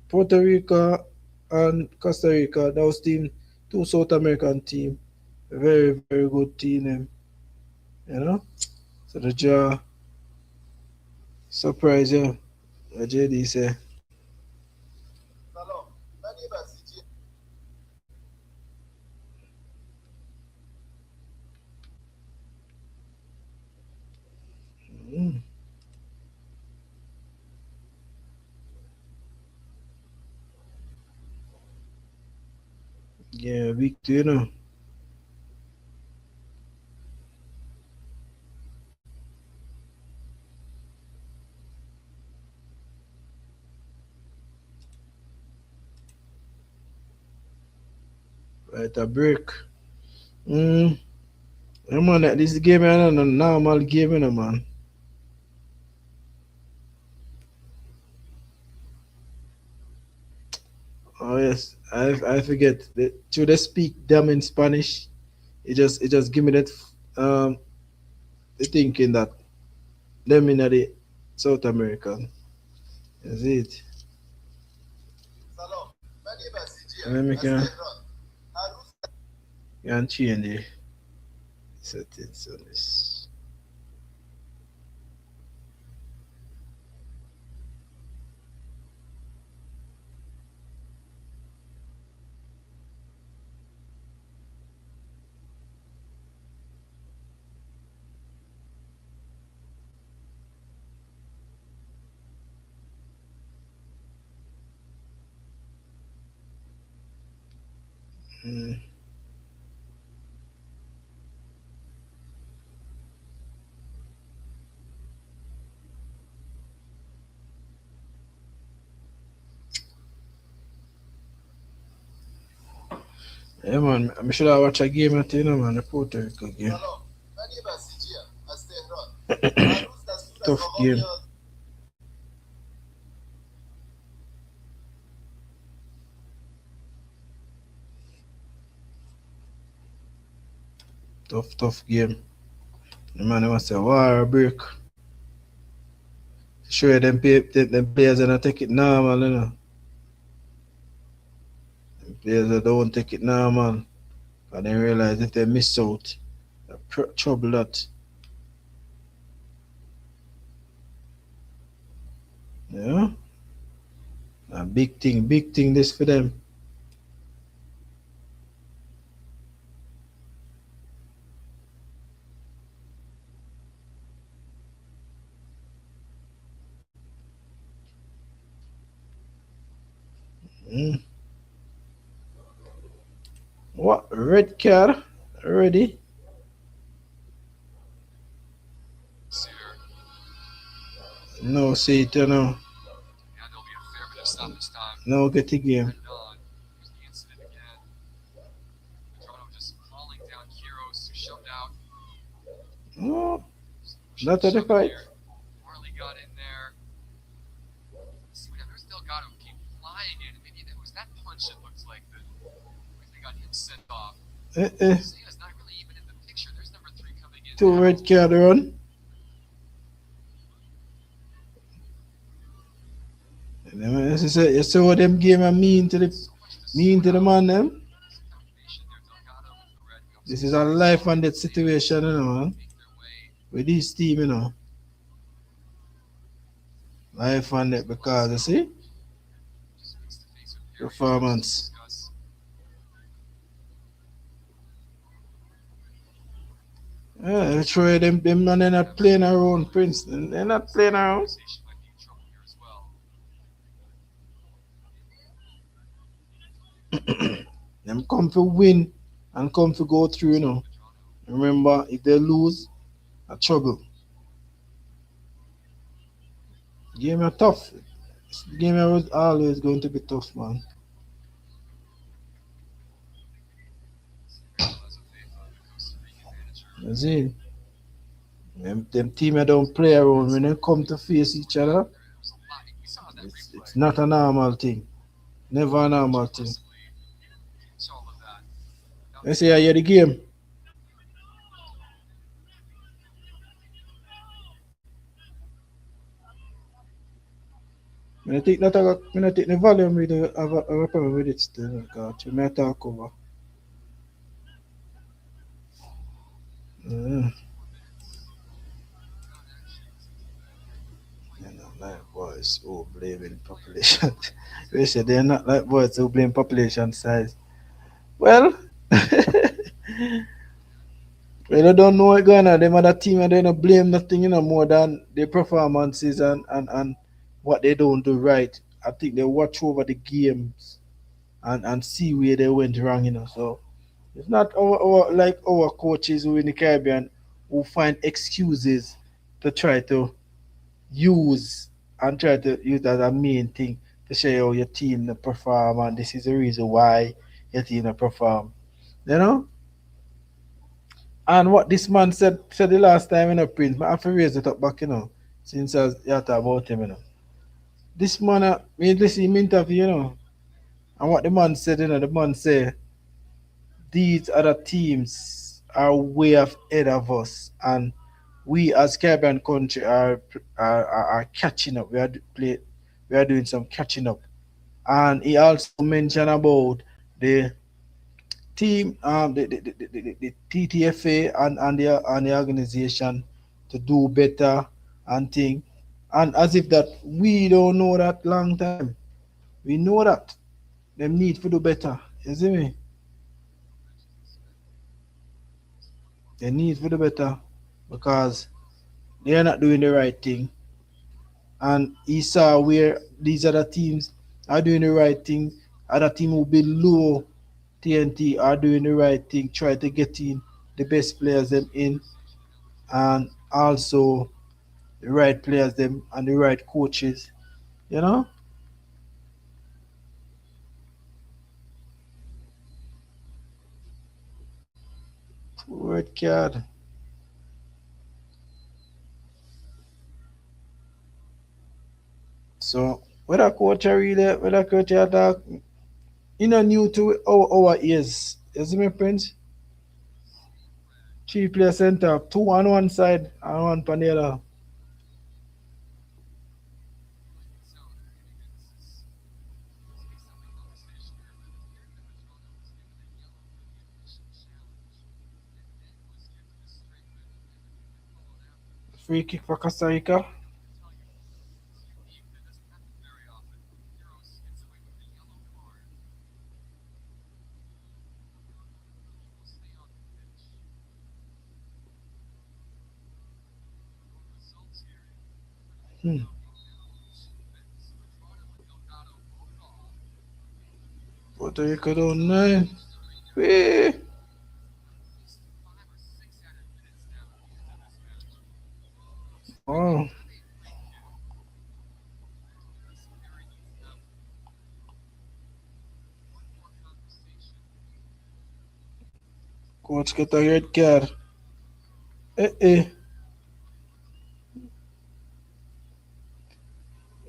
S1: Puerto Rico and Costa Rica. Those team, two South American team, very good team. You know. So the draw surprise you. What JD say? Mm, yeah, big two, you know. Right a break. Mm, yeah, man, this game is not a normal game, you know, man. Oh yes, I forget. Should they speak them in Spanish? It just give me that um the thinking that them in the South American. Is it? And then we can change the settings on this. Mm. Yeah man, I should have watched a game at you know man, the Puerto Rico game. Tough game. Tough game. The man must say war break. Sure them players are not take it normal, you know. Them players that don't take it normal. And they realize if they miss out, trouble that. Yeah? A big thing this for them. Mm. What? Red card? Already? No, see it, you know. No, get the game. No, not at the fight. Eh, eh. Two red card run. You see what them game are mean to the man them. This is a life and death situation, you know, man. With this team, you know. Life and death because you see performance. Yeah, I'm sure them man they're not playing around, Prince. They're not playing around. Them come to win and come to go through, you know. Remember, if they lose, a trouble. Game are tough. Game was always going to be tough, man. You see, them team that don't play around when they come to face each other, it's not a normal thing. Never a normal thing. Let's say I hear the game. When I take that, when I take the volume with the, I have a problem with it still. God, you may talk over. Mm. They're not like boys who blaming population. They say they're not like boys who blame population size. Well, well, they don't know what's going on. Them other team and they don't blame nothing, more than their performances and what they don't do right. I think they watch over the games and see where they went wrong. So it's not like our coaches who in the Caribbean who find excuses to try to use and try to use that as a main thing to show how your team not perform and this is the reason why your team not perform. You know? And what this man said the last time in a print, I have to raise it up back, since you talk about him. This man me listen him interview. And what the man said, the man say these other teams are way ahead of us and we as Caribbean country are catching up. We are doing some catching up. And he also mentioned about the team, the TTFA and the organization to do better and thing. And as if that we don't know that long time. We know that them need to do better. You see me? They need to do better because they are not doing the right thing. And he saw where these other teams are doing the right thing. Other team who below TNT are doing the right thing, try to get in the best players them in, and also the right players them and the right coaches. You know, word card. So whether coach attack, new to our ears. You see me, Prince? Three player center, two on one side and one on the other. Free kick for Costa Rica. Hmm. Puerto Rico down nine. Hey. Oh, coach get a red card. Eh.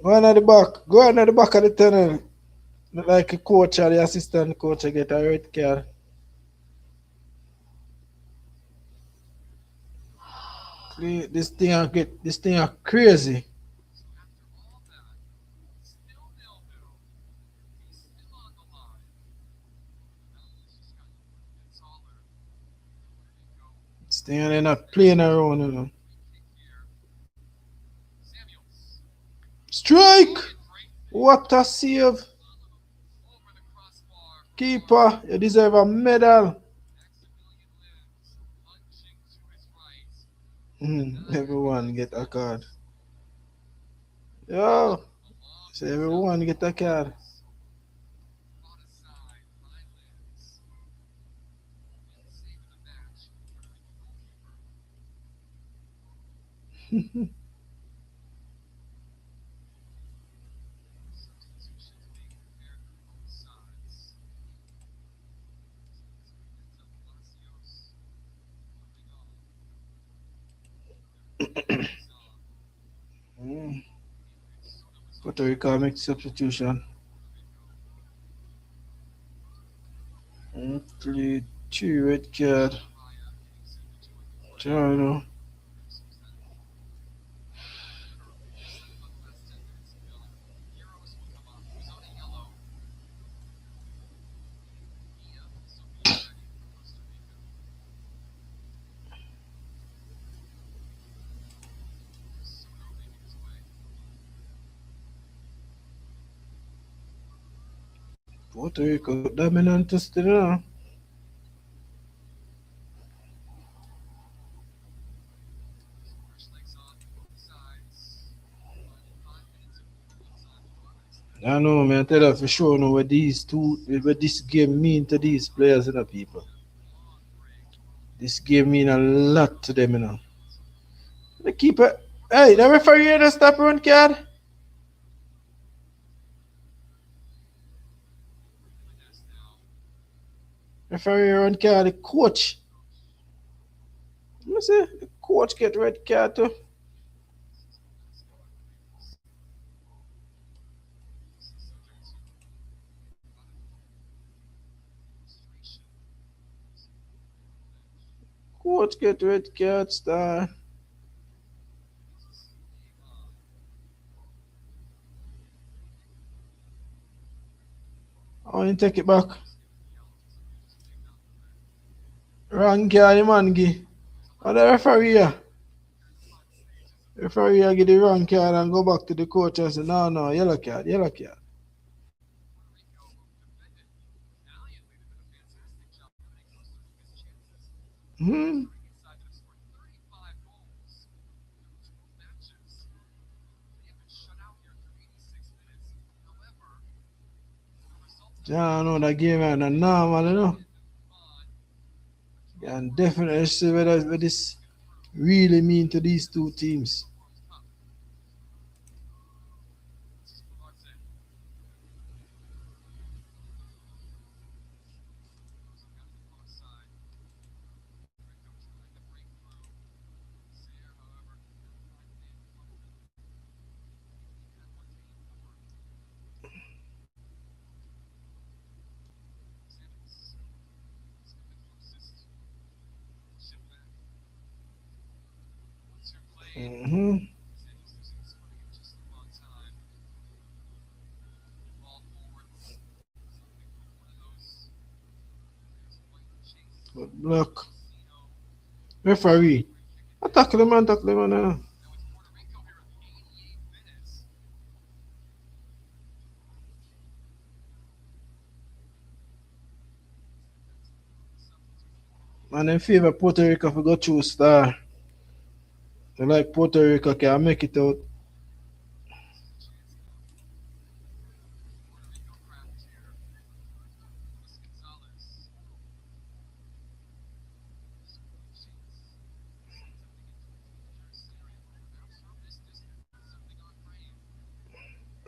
S1: Go on at the back. Go on at the back of the tunnel. Like a coach or the assistant coach get a red card. This thing are crazy. This thing they're not playing around. Strike! What a save! Keeper, you deserve a medal. Everyone get a card. Yo, so everyone get a card. Puerto Rico make substitution. Three red card. China. Puerto Rico dominant still now. I know, man. I tell you for sure, know what this game mean to these players, people. This game mean a lot to them, The keeper, hey, the referee had a stop run card. Referee run card, the coach. Let me see, the coach get red card too. Coach get red card, star. I want to take it back. Wrong card, the man give. And the referee, referee give the wrong card and go back to the coach and say, no, no, yellow card, yellow card. Hmm. Yeah, I know that game ain't normal, And definitely see what this really mean to these two teams. Mm-hmm. But look, referee, tackle him, man. Man, in favor Puerto Rico for go through star. They like Puerto Rico can make it out.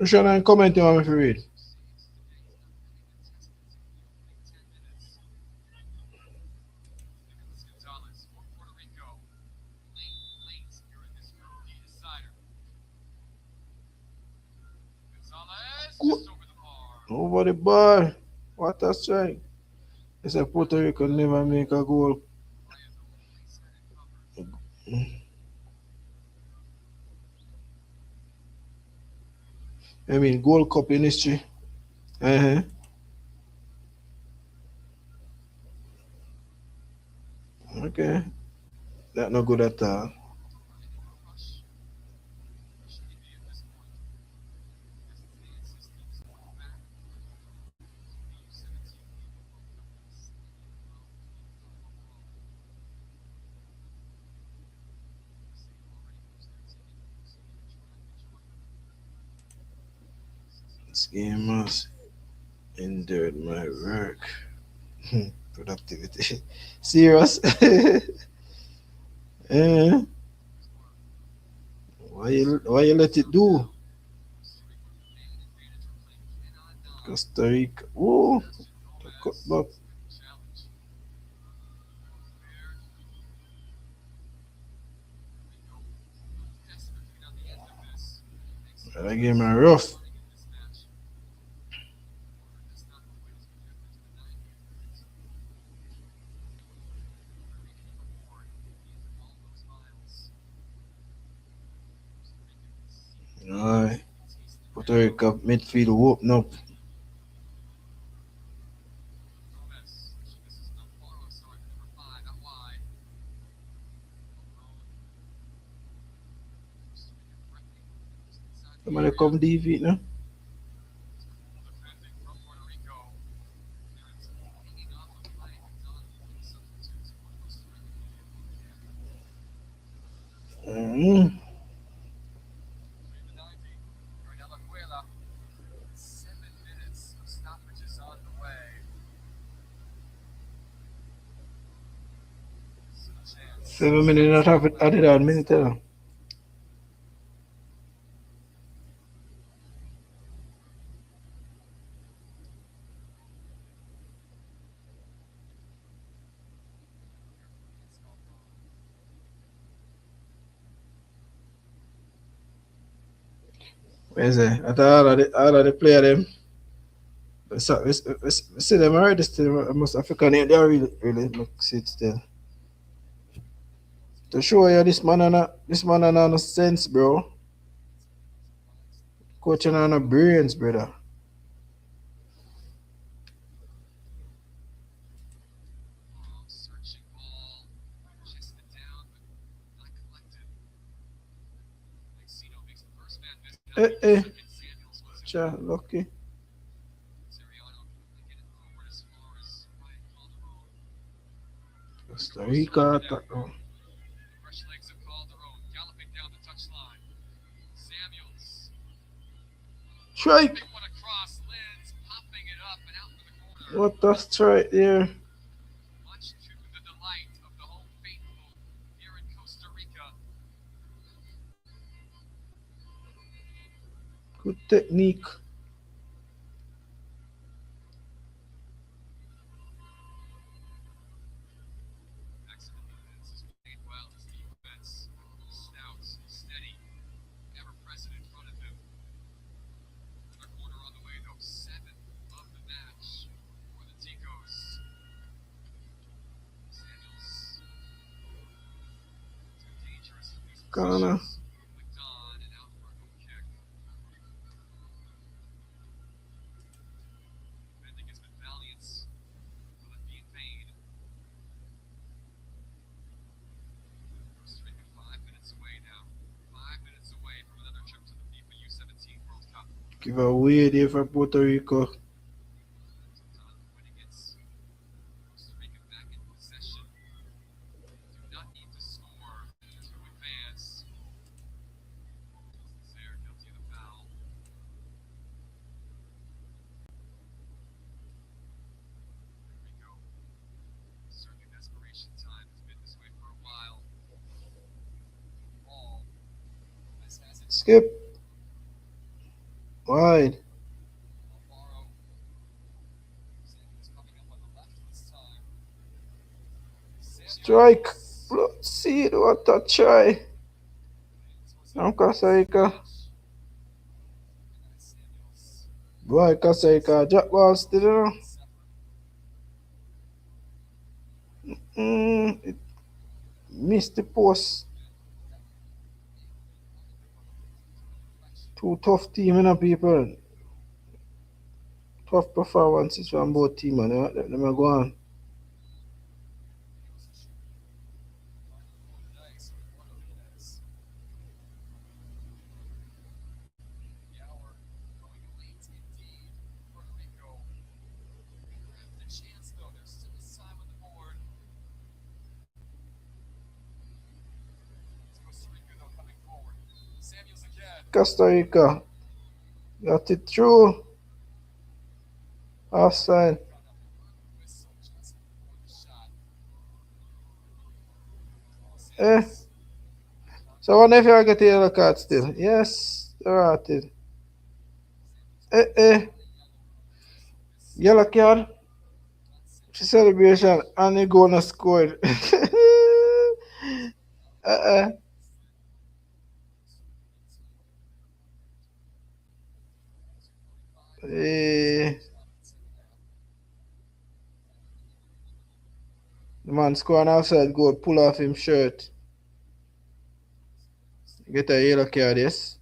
S1: Sean, I'm commenting on if you read. Over the bar. What a strike. They said Puerto Rico never make a goal. I mean, Gold Cup in history. Uh-huh. Okay. That not good at all. This game has endured my work. Productivity. Serious? Eh? Why you let it do? Costa Rica. Oh, the cutback. That game are rough. Aye. Puerto Rico midfield open up. Somebody come DV now. Mm-hmm. 7 minutes not have it added on minute. Where's it? I thought all of the player them. So, we see them already still. Most African they are really look see it still. To show you this man and no sense, bro. Coaching on no brains, brother. Eh. Cha, lucky. Costa Rica attack now. Strike! What a strike there. Good technique. Ghana. Give away there for Puerto Rico. Skip. Wide. Strike. Let's see what a try. From Costa Rica. Boy, Costa Rica drop ball still, you know. It missed the post. Two tough team, you know, people. Tough performances from both teams, man. Let them go on. Costa Rica got it through. Offside. Eh. So I wonder if you get a yellow card still. Yes, they're at it. Eh. Yellow card. Celebration and they gonna score. Uh-uh. Eh, the man scoring outside goal, pull off him shirt. Get a yellow card, yes?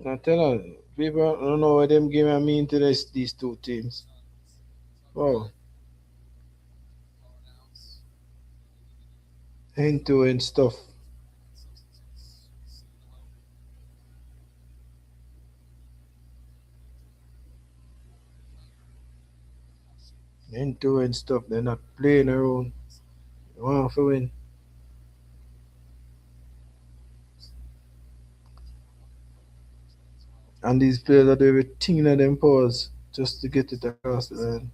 S1: I tell you, people don't know what them game I mean to these two teams. Wow. Into and stuff. Into and stuff. They're not playing around. They want to win. And these players are doing everything in them paws just to get it across the line.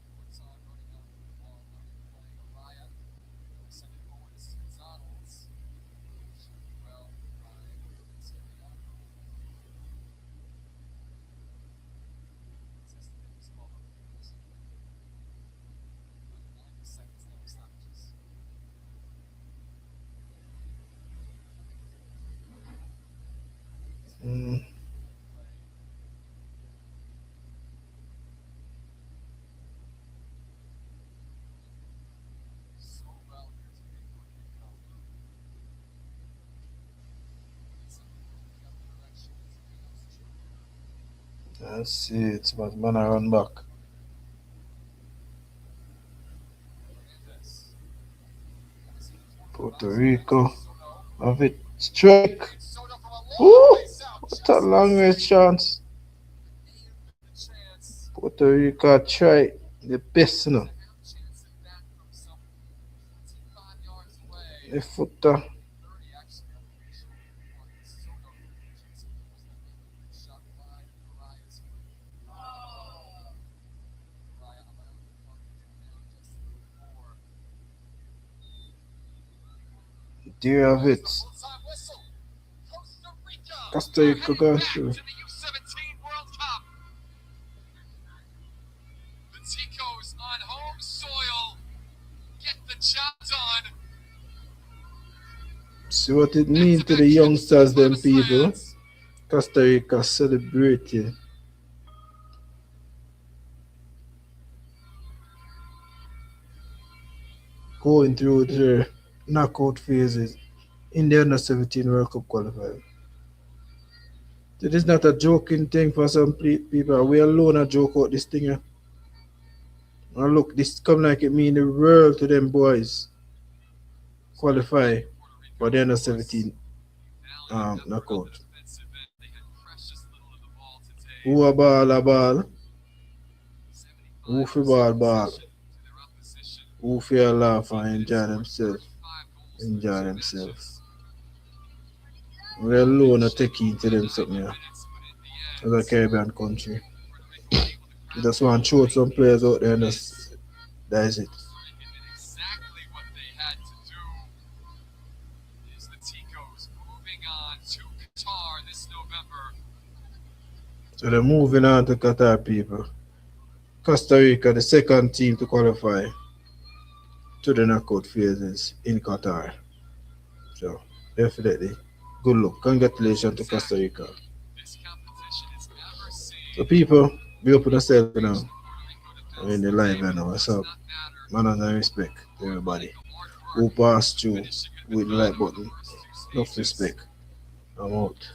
S1: Mm. That's it. But man, I run back. Puerto Rico. Have it. Strike. Ooh! What a long range chance. Puerto Rico try the best, you know. The footer. There you have it. Costa Rica going through. See what it means to the youngsters, them people. Costa Rica celebrating. Going through their knockout phases in the under 17 World Cup qualifier. It is not a joking thing for some people. We alone are joke out this thing. And look, this come like it mean the world to them boys. Qualify for the under 17 knockout. Who a ball? Who for ball? Who feel laugh and enjoy themselves? Enjoy themselves. We alone are taking to them something here. As a Caribbean country. We just want to show some players out there and that is it. So they're moving on to Qatar, people. Costa Rica, the second team to qualify to the knockout phases in Qatar. So definitely, good luck. Congratulations to Costa Rica. So people, be open yourself now. I mean the live now. What's up? Manners and respect to everybody who passed through with the like button. Enough respect. I'm out.